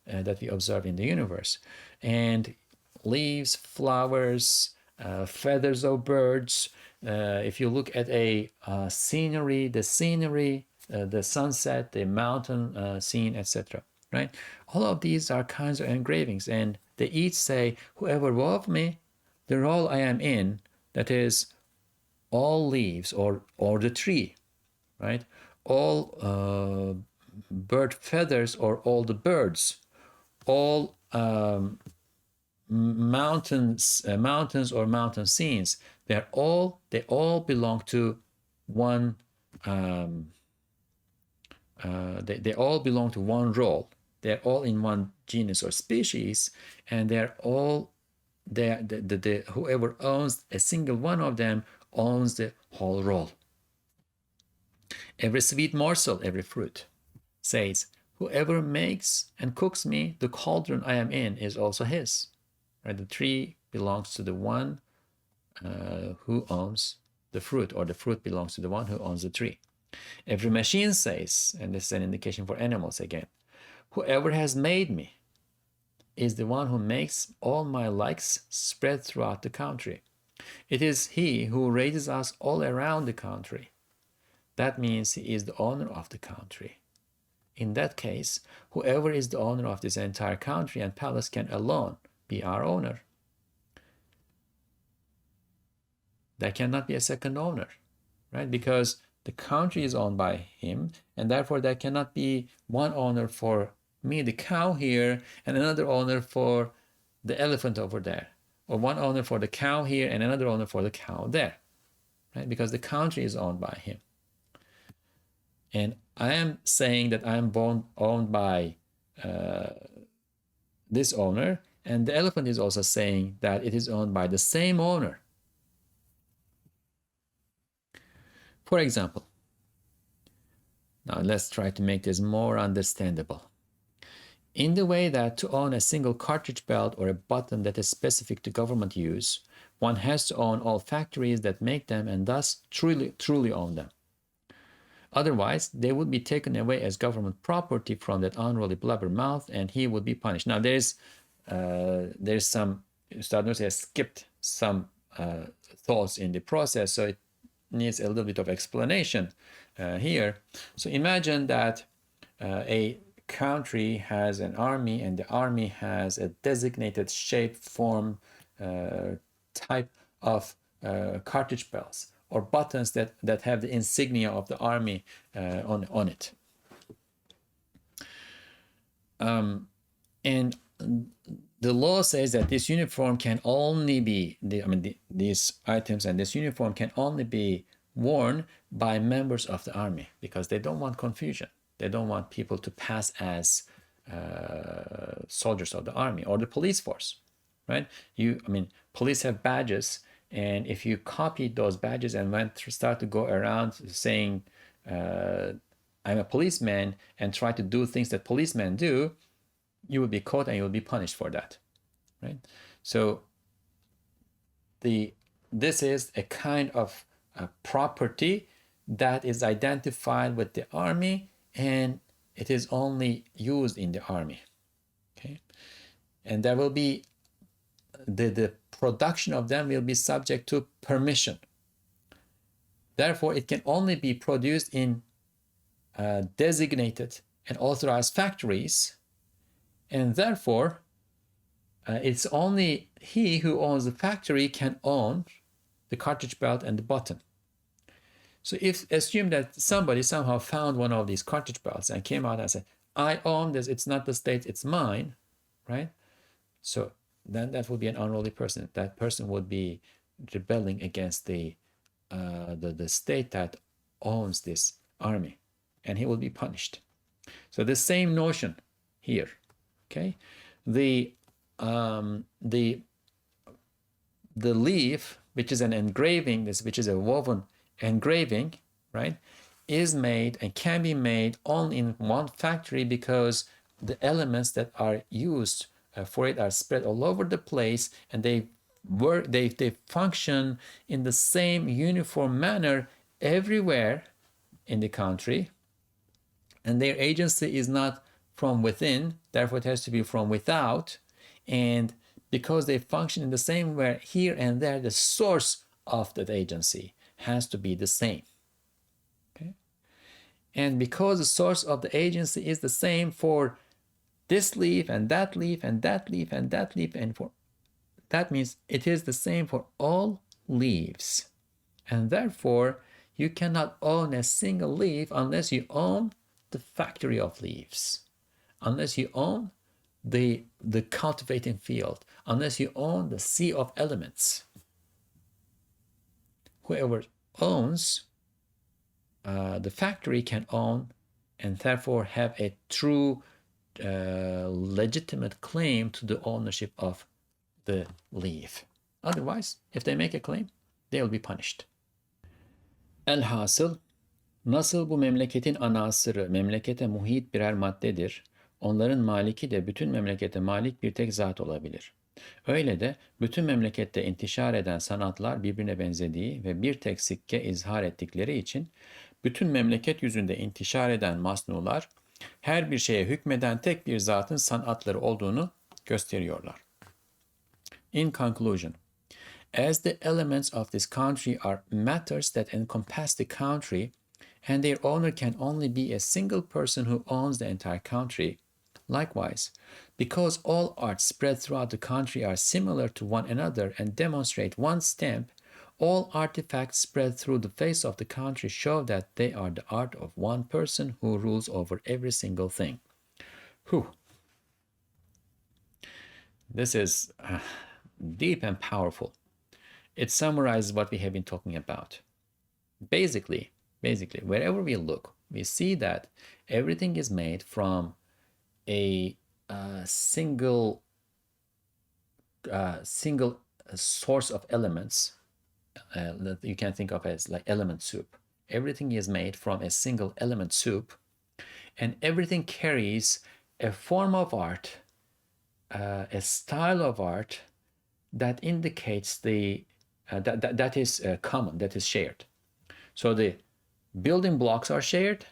that we observe in the universe. And leaves, flowers, feathers of birds. If you look at a scenery, the sunset, the mountain scene, etc., right? All of these are kinds of engravings, and they each say, whoever wove me, the role I am in, that is all leaves or the tree, right? All bird feathers or all the birds, all mountains or mountain scenes. They all belong to one. They all belong to one role. They're all in one genus or species, and whoever owns a single one of them owns the whole role. Every sweet morsel, every fruit, says, whoever makes and cooks me, the cauldron I am in is also his. Right? The tree belongs to the one who owns the fruit, or the fruit belongs to the one who owns the tree. Every machine says, and this is an indication for animals again, whoever has made me is the one who makes all my likes spread throughout the country. It is he who raises us all around the country. That means he is the owner of the country. In that case, whoever is the owner of this entire country and palace can alone be our owner. There cannot be a second owner, right? Because the country is owned by him, and therefore there cannot be one owner for me, the cow here, and another owner for the elephant over there, or one owner for the cow here and another owner for the cow there, right? Because the country is owned by him. And I am saying that I am owned by this owner, and the elephant is also saying that it is owned by the same owner. For example, now let's try to make this more understandable. In the way that to own a single cartridge belt or a button that is specific to government use, one has to own all factories that make them and thus truly own them. Otherwise, they would be taken away as government property from that unruly blabbermouth, and he would be punished. Now, there's some, Ustad Nursi has skipped some thoughts in the process, so it needs a little bit of explanation here. So imagine that a country has an army, and the army has a designated shape, form, type of cartridge belts or buttons that have the insignia of the army on it. And the law says that this uniform can only be, these items and this uniform can only be worn by members of the army, because they don't want confusion. They don't want people to pass as soldiers of the army or the police force, right? Police have badges, and if you copied those badges and start to go around saying, I'm a policeman, and try to do things that policemen do, you will be caught and you will be punished for that, right? So this is a kind of property that is identified with the army, and it is only used in the army, okay? And there will be the production of them will be subject to permission. Therefore, it can only be produced in designated and authorized factories, and therefore it's only he who owns the factory can own the cartridge belt and the button. So if assume that somebody somehow found one of these cartridge belts and came out and said, I own this, it's not the state, it's mine, right? So then that would be an unruly person. That person would be rebelling against the state that owns this army, and he will be punished. So the same notion here, okay? The leaf, which is an engraving, which is a woven engraving, right, is made and can be made only in one factory, because the elements that are used for it are spread all over the place, and they function in the same uniform manner everywhere in the country, and their agency is not from within, therefore it has to be from without. And because they function in the same way here and there, the source of that agency has to be the same, okay? And because the source of the agency is the same for this leaf and that leaf and that leaf and that leaf, and for that means it is the same for all leaves, and therefore you cannot own a single leaf unless you own the factory of leaves, unless you own the cultivating field, unless you own the sea of elements. Whoever owns the factory can own and therefore have a true legitimate claim to the ownership of the leaf. Otherwise, if they make a claim, they will be punished. Al-Hasil, Nasıl bu memleketin anasırı, memlekete muhit birer maddedir, onların maliki de bütün memlekete malik bir tek zat olabilir. Öyle de bütün memlekette intişar eden sanatlar birbirine benzediği ve bir tek sikke izhar ettikleri için bütün memleket yüzünde intişar eden masnular her bir şeye hükmeden tek bir zatın sanatları olduğunu gösteriyorlar. In conclusion, as the elements of this country are matters that encompass the country, and their owner can only be a single person who owns the entire country, likewise, because all arts spread throughout the country are similar to one another and demonstrate one stamp, all artifacts spread through the face of the country show that they are the art of one person who rules over every single thing. Whew. This is deep and powerful. It summarizes what we have been talking about. Basically, wherever we look, we see that everything is made from a single source of elements that you can think of as like element soup. Everything is made from a single element soup, and everything carries a form of art, a style of art that indicates that is common, that is shared. So the building blocks are shared,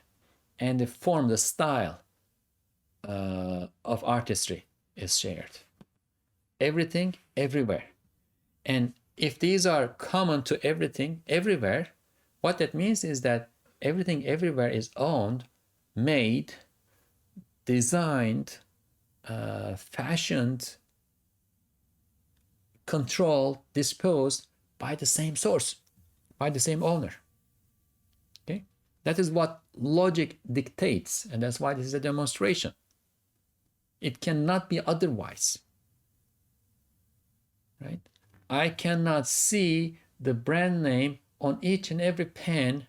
and the form, the style of artistry is shared. Everything, everywhere. And if these are common to everything, everywhere, what that means is that everything, everywhere is owned, made, designed, fashioned, controlled, disposed by the same source, by the same owner. Okay? That is what logic dictates, and that's why this is a demonstration. It cannot be otherwise. Right? I cannot see the brand name on each and every pen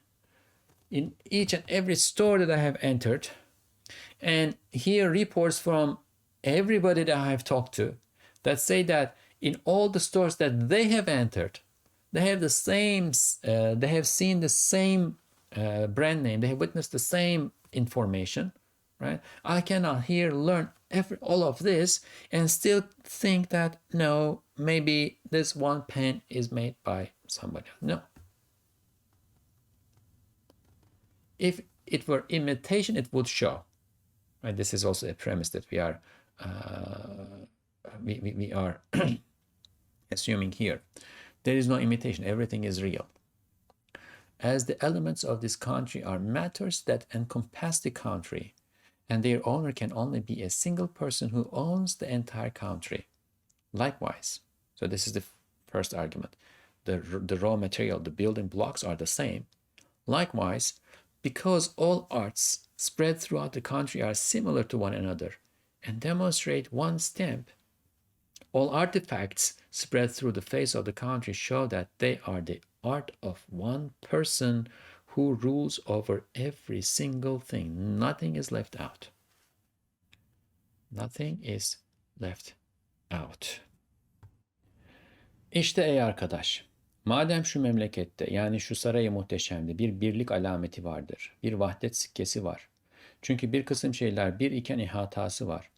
in each and every store that I have entered and hear reports from everybody that I have talked to that say that in all the stores that they have entered, they have the same, they have seen the same brand name, they have witnessed the same information, right? I cannot learn all of this and still think that no, maybe this one pen is made by somebody else. No. If it were imitation, it would show. Right? This is also a premise that we are assuming here. There is no imitation. Everything is real. As the elements of this country are matters that encompass the country, and their owner can only be a single person who owns the entire country. Likewise, so this is the first argument. The raw material, the building blocks are the same. Likewise, because all arts spread throughout the country are similar to one another and demonstrate one stamp, all artifacts spread through the face of the country show that they are the art of one person who rules over every single thing. Nothing is left out. Nothing is left out. İşte ey arkadaş, madem şu memlekette yani şu sarayı muhteşemde bir birlik alameti vardır, bir vahdet sikkesi var. Çünkü bir kısım şeyler bir iken ihatası var.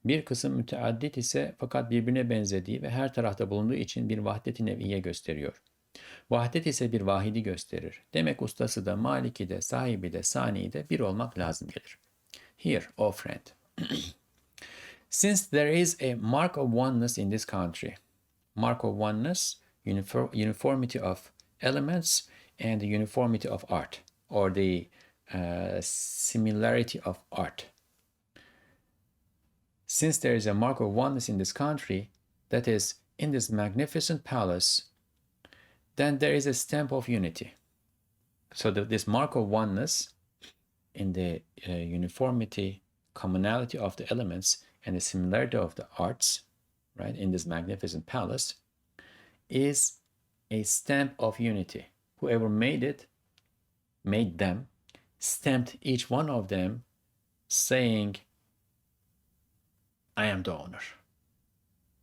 Bir kısım müteaddit ise fakat birbirine benzediği ve her tarafta bulunduğu için bir vahdet-i nev'iye gösteriyor. Vahdet ise bir vahidi gösterir. Demek ustası da, maliki de, sahibi de, sani de bir olmak lazım gelir. Here, oh friend, since there is a mark of oneness in this country, mark of oneness, uniformity of elements, and the uniformity of art, or the similarity of art. Since there is a mark of oneness in this country, that is, in this magnificent palace, then there is a stamp of unity. So this mark of oneness in the uniformity, commonality of the elements, and the similarity of the arts, right, in this magnificent palace, is a stamp of unity. Whoever made them, stamped each one of them, saying, I am the owner.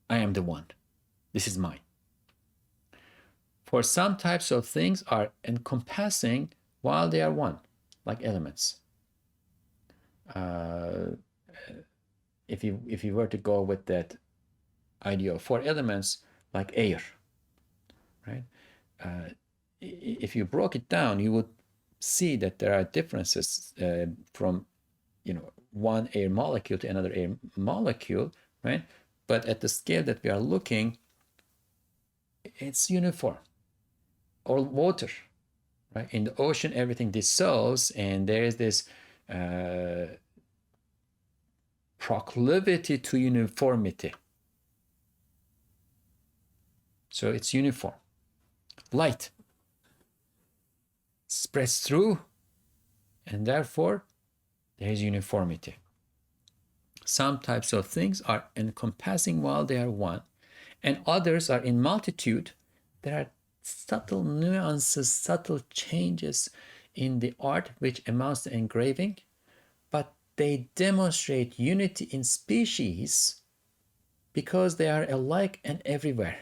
I am the one. This is mine. For some types of things are encompassing while they are one. like elements. If you were to go with that idea of 4 elements, like air, right? If you broke it down, you would see that there are differences from one air molecule to another air molecule, right? But at the scale that we are looking, it's uniform. Or water, right? In the ocean, everything dissolves, and there is this proclivity to uniformity. So it's uniform. Light spreads through, and therefore there is uniformity. Some types of things are encompassing while they are one, and others are in multitude. There are subtle nuances, subtle changes in the art which amounts to engraving, but they demonstrate unity in species because they are alike and everywhere.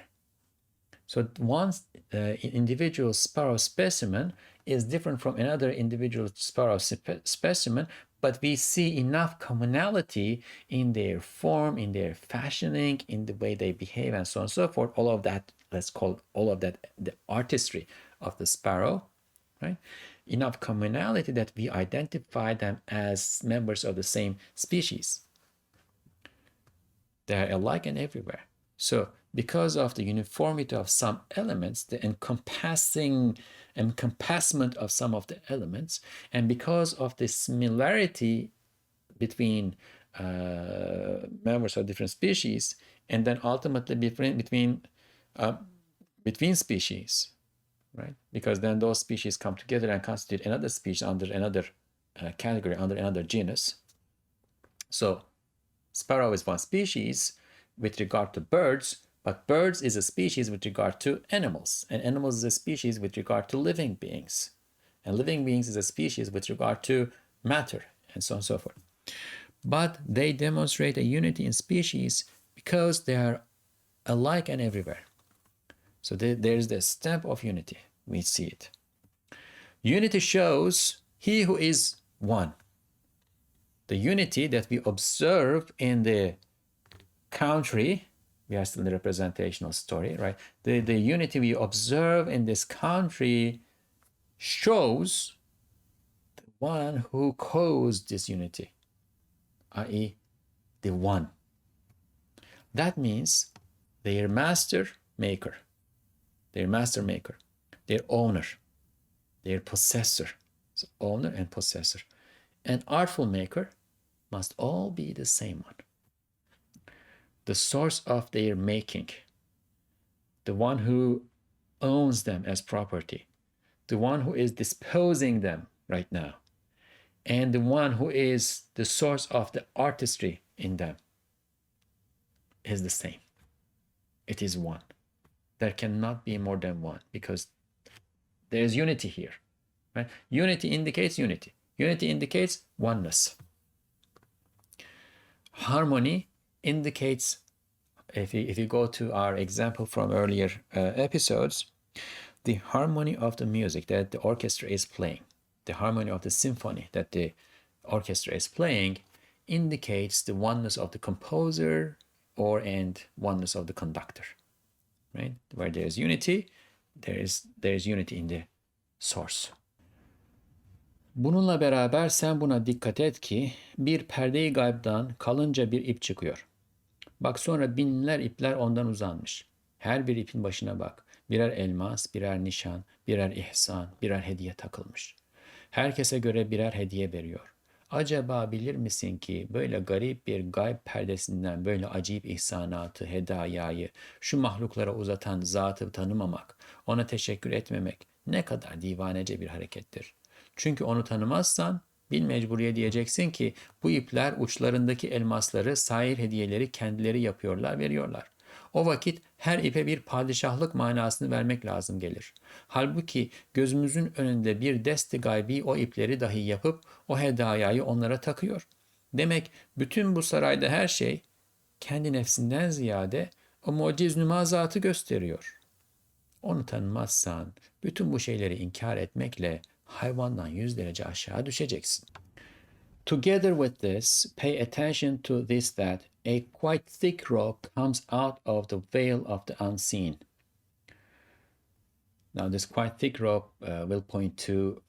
So one individual sparrow specimen is different from another individual sparrow specimen, but we see enough commonality in their form, in their fashioning, in the way they behave, and so on and so forth. All of that, let's call all of that the artistry of the sparrow, right? Enough commonality that we identify them as members of the same species. They are alike and everywhere. So because of the uniformity of some elements, the encompassment of some of the elements, and because of the similarity between members of different species, and then ultimately between species, right? Because then those species come together and constitute another species under another category, under another genus. So sparrow is one species with regard to birds, but birds is a species with regard to animals, and animals is a species with regard to living beings, and living beings is a species with regard to matter, and so on and so forth. But they demonstrate a unity in species because they are alike and everywhere. So there's the stamp of unity. We see it. Unity shows he who is one. The unity that we observe in the country, we are still in the representational story, right? The unity we observe in this country shows the one who caused this unity, i.e., the one. That means their master maker, their owner, their possessor. So owner and possessor. And artful maker must all be the same one. The source of their making, the one who owns them as property, the one who is disposing them right now, and the one who is the source of the artistry in them is the same. It is one. There cannot be more than one because there is unity here, right? Unity indicates unity. Unity indicates oneness. Harmony indicates, if you go to our example from earlier episodes, the harmony of the music that the orchestra is playing, the harmony of the symphony that the orchestra is playing indicates the oneness of the composer and oneness of the conductor, right? Where there is unity, there is unity in the source. Bununla beraber sen buna dikkat et ki bir perde-i gaybdan kalınca bir ip çıkıyor. Bak sonra binler ipler ondan uzanmış. Her bir ipin başına bak. Birer elmas, birer nişan, birer ihsan, birer hediye takılmış. Herkese göre birer hediye veriyor. Acaba bilir misin ki böyle garip bir gayb perdesinden böyle acayip ihsanatı, hedayayı şu mahluklara uzatan zatı tanımamak, ona teşekkür etmemek ne kadar divanece bir harekettir. Çünkü onu tanımazsan bil mecburiye diyeceksin ki bu ipler uçlarındaki elmasları, sair hediyeleri kendileri yapıyorlar, veriyorlar. O vakit her ipe bir padişahlık manasını vermek lazım gelir. Halbuki gözümüzün önünde bir desti gaybi o ipleri dahi yapıp o hedayayı onlara takıyor. Demek bütün bu sarayda her şey kendi nefsinden ziyade o muciz nümazatı gösteriyor. Onu tanımazsan bütün bu şeyleri inkar etmekle hayvandan 100 derece aşağı düşeceksin. Together with this, pay attention to this, that a quite thick rope comes out of the veil of the unseen. Now, this quite thick rope will point to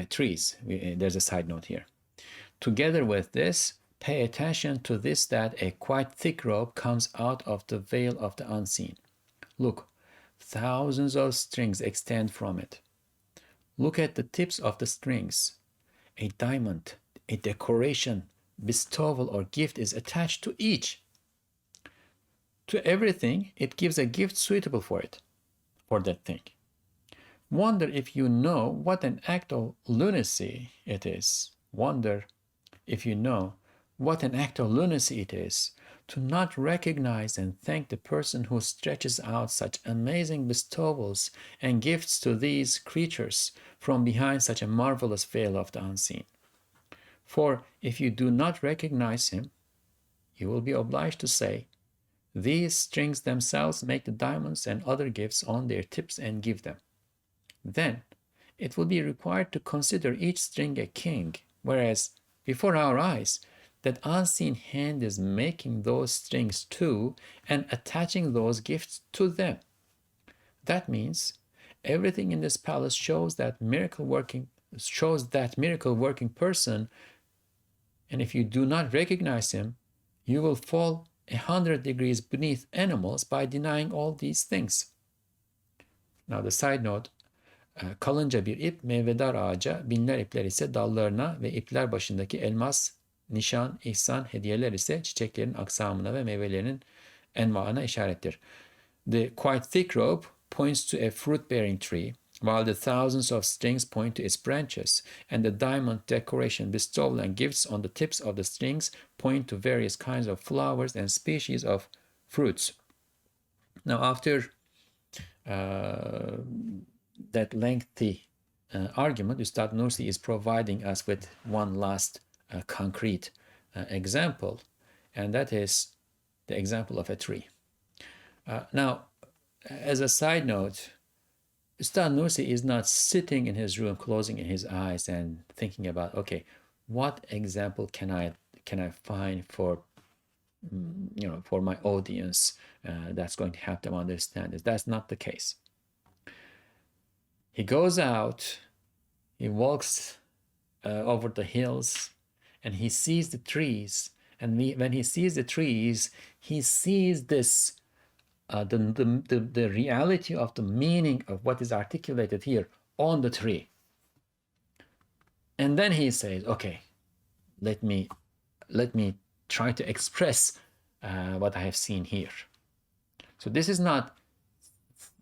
trees. There's a side note here. Together with this, pay attention to this, that a quite thick rope comes out of the veil of the unseen. Look, thousands of strings extend from it. Look at the tips of the strings. A diamond, a decoration, bestowal, or gift is attached to each. To everything, it gives a gift suitable for it, for that thing. Wonder if you know what an act of lunacy it is. Wonder if you know what an act of lunacy it is to not recognize and thank the person who stretches out such amazing bestowals and gifts to these creatures from behind such a marvelous veil of the unseen. For if you do not recognize him, you will be obliged to say, these strings themselves make the diamonds and other gifts on their tips and give them. Then it will be required to consider each string a king, whereas before our eyes, that unseen hand is making those strings too and attaching those gifts to them. That means everything in this palace shows that miracle working person, and if you do not recognize him, you will fall 100 degrees beneath animals by denying all these things. Now the side note, kalınca bir ip meyvedar ağaca, binler ipler ise dallarına ve ipler başındaki elmas, nişan, ihsan, hediyeler ise çiçeklerin aksamına ve meyvelerinin envaına işarettir. The quite thick rope points to a fruit-bearing tree, while the thousands of strings point to its branches, and the diamond decoration, bestowal, and gifts on the tips of the strings point to various kinds of flowers and species of fruits. Now, after that lengthy argument, Ustad Nursi is providing us with one last concrete example, and that is the example of a tree. Now, as a side note, Ustad Nursi is not sitting in his room, closing his eyes and thinking about, okay, what example can I find for for my audience that's going to help them understand this. That's not the case. He goes out, he walks over the hills, and he sees the trees. And when he sees the trees, he sees this, the reality of the meaning of what is articulated here on the tree. And then he says, okay, let me try to express what I have seen here. So this is not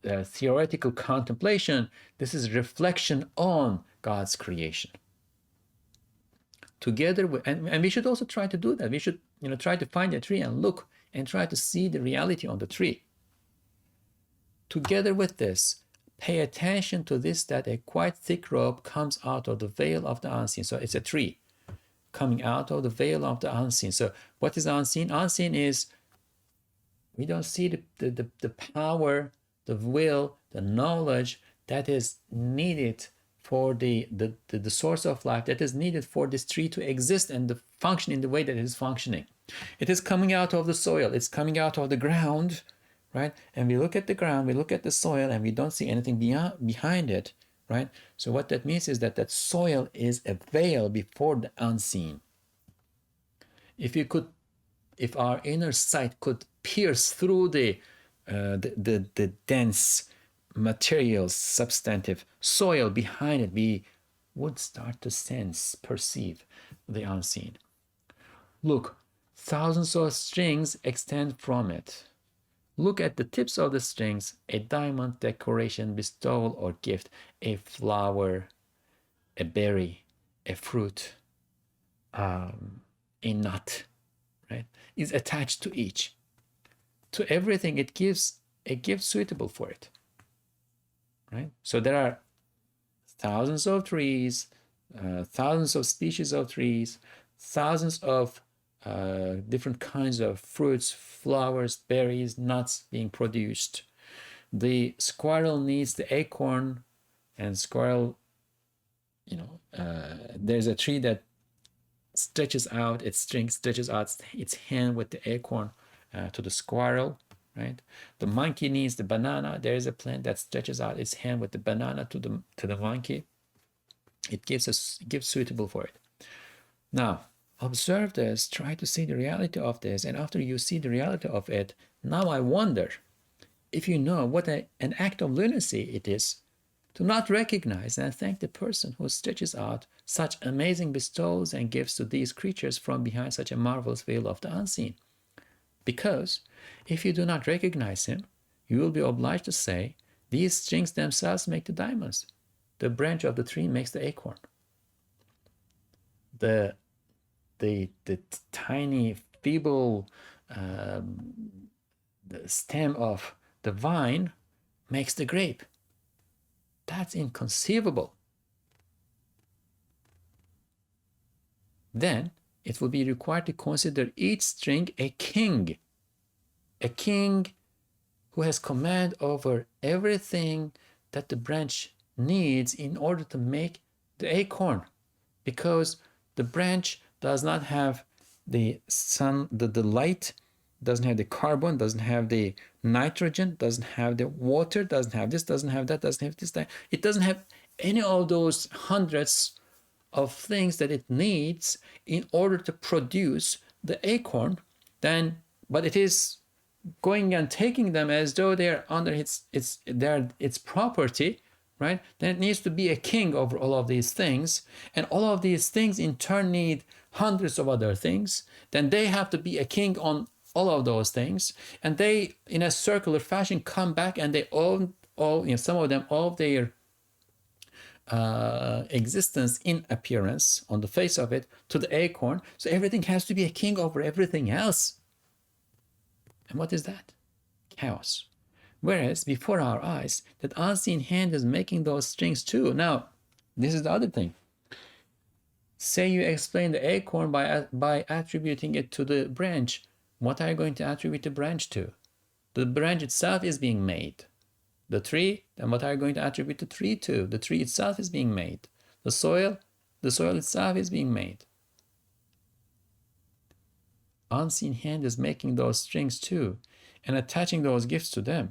theoretical contemplation. This is reflection on God's creation. Together with, and we should also try to do that. We should try to find a tree and look and try to see the reality on the tree. Together with this, pay attention to this, that a quite thick rope comes out of the veil of the unseen. So it's a tree coming out of the veil of the unseen. So what is unseen? Unseen is, we don't see the power, the will, the knowledge that is needed for the source of life, that is needed for this tree to exist and to function in the way that it is functioning. It is coming out of the soil. It's coming out of the ground, right? And we look at the ground, we look at the soil, and we don't see anything behind it, right? So what that means is that soil is a veil before the unseen. If our inner sight could pierce through the dense material, substantive soil behind it, we would start to perceive the unseen. Look, thousands of strings extend from it. Look at the tips of the strings, a diamond, decoration, bestowal, or gift, a flower, a berry, a fruit, a nut, right, is attached to each. To everything, it gives a gift suitable for it, right? So there are thousands of trees, thousands of species of trees, thousands of different kinds of fruits, flowers, berries, nuts being produced. The squirrel needs the acorn, and squirrel there's a tree that stretches out its string, stretches out its hand with the acorn to the squirrel, right? The monkey needs the banana. There is a plant that stretches out its hand with the banana to the monkey. It gives suitable for it. Now, observe this, try to see the reality of this, and after you see the reality of it, now I wonder if you know what an act of lunacy it is to not recognize and thank the person who stretches out such amazing bestowals and gifts to these creatures from behind such a marvelous veil of the unseen. Because if you do not recognize him, you will be obliged to say, these strings themselves make the diamonds. The branch of the tree makes the acorn. The tiny, feeble the stem of the vine makes the grape. That's inconceivable. Then it will be required to consider each string a king who has command over everything that the branch needs in order to make the acorn, because the branch does not have the sun, the light, doesn't have the carbon, doesn't have the nitrogen, doesn't have the water, doesn't have this, doesn't have that, doesn't have this, that. It doesn't have any of those hundreds of things that it needs in order to produce the acorn. But it is going and taking them as though they are under its property, right? Then it needs to be a king over all of these things, and all of these things in turn need hundreds of other things. Then they have to be a king on all of those things, and they, in a circular fashion, come back and they own all, some of them, all of their existence in appearance on the face of it to the acorn. So everything has to be a king over everything else. And what is that? Chaos. Whereas before our eyes, that unseen hand is making those strings too. Now, this is the other thing. Say you explain the acorn by attributing it to the branch. What are you going to attribute the branch to? The branch itself is being made. The tree, then what are you going to attribute the tree to? The tree itself is being made. The soil itself is being made. Unseen hand is making those strings too and attaching those gifts to them.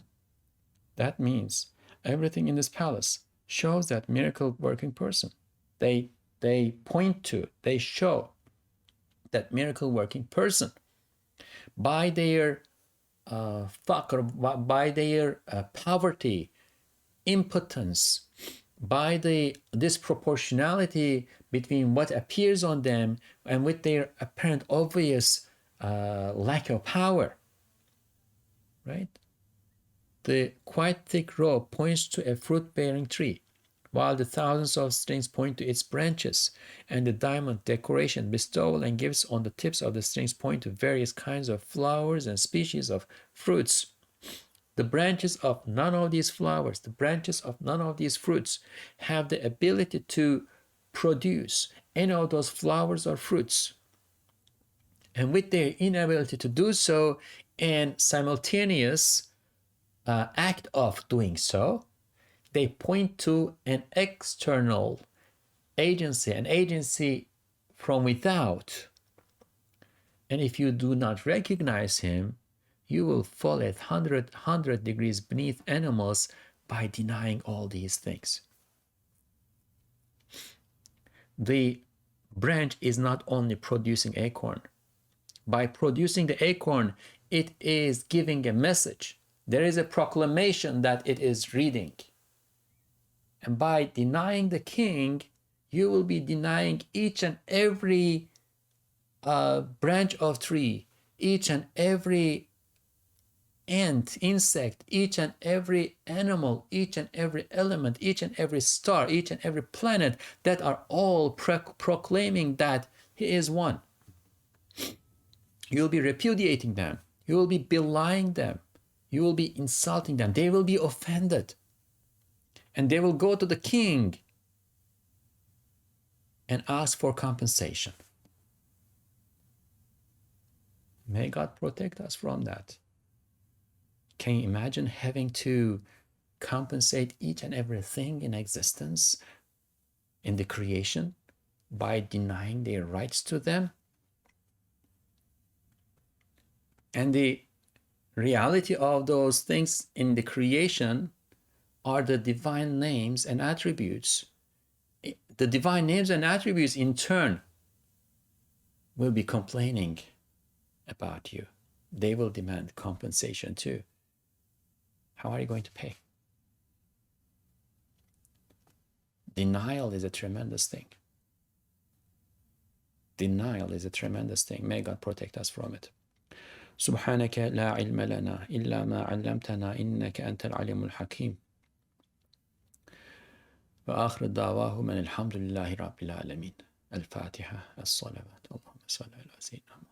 That means everything in this palace shows that miracle working person. They point to, they show that miracle working person by their by their poverty, impotence, by the disproportionality between what appears on them and with their apparent obvious lack of power, right? The quite thick rope points to a fruit-bearing tree, while the thousands of strings point to its branches, and the diamond decoration, bestowal, and gifts on the tips of the strings point to various kinds of flowers and species of fruits. The branches of none of these flowers, the branches of none of these fruits have the ability to produce any of those flowers or fruits. And with their inability to do so and simultaneous act of doing so, they point to an external agency, an agency from without. And if you do not recognize him, you will fall at 100 degrees beneath animals by denying all these things. The branch is not only producing acorn. By producing the acorn, it is giving a message. There is a proclamation that it is reading. And by denying the king, you will be denying each and every branch of tree, each and every ant, insect, each and every animal, each and every element, each and every star, each and every planet, that are all proclaiming that he is one. You'll be repudiating them. You will be belying them. You will be insulting them. They will be offended. And they will go to the king and ask for compensation. May God protect us from that. Can you imagine having to compensate each and everything in existence in the creation by denying their rights to them. And the reality of those things in the creation are the divine names and attributes. The divine names and attributes in turn will be complaining about you. They will demand compensation too. How are you going to pay? Denial is a tremendous thing. Denial is a tremendous thing. May God protect us from it. سبحانك لا علم لنا إلا ما علمتنا إنك أنت العليم الحكيم. وآخر دعواهم أن الحمد لله رب العالمين. الفاتحة الصلوات اللهم صل على سيدنا محمد.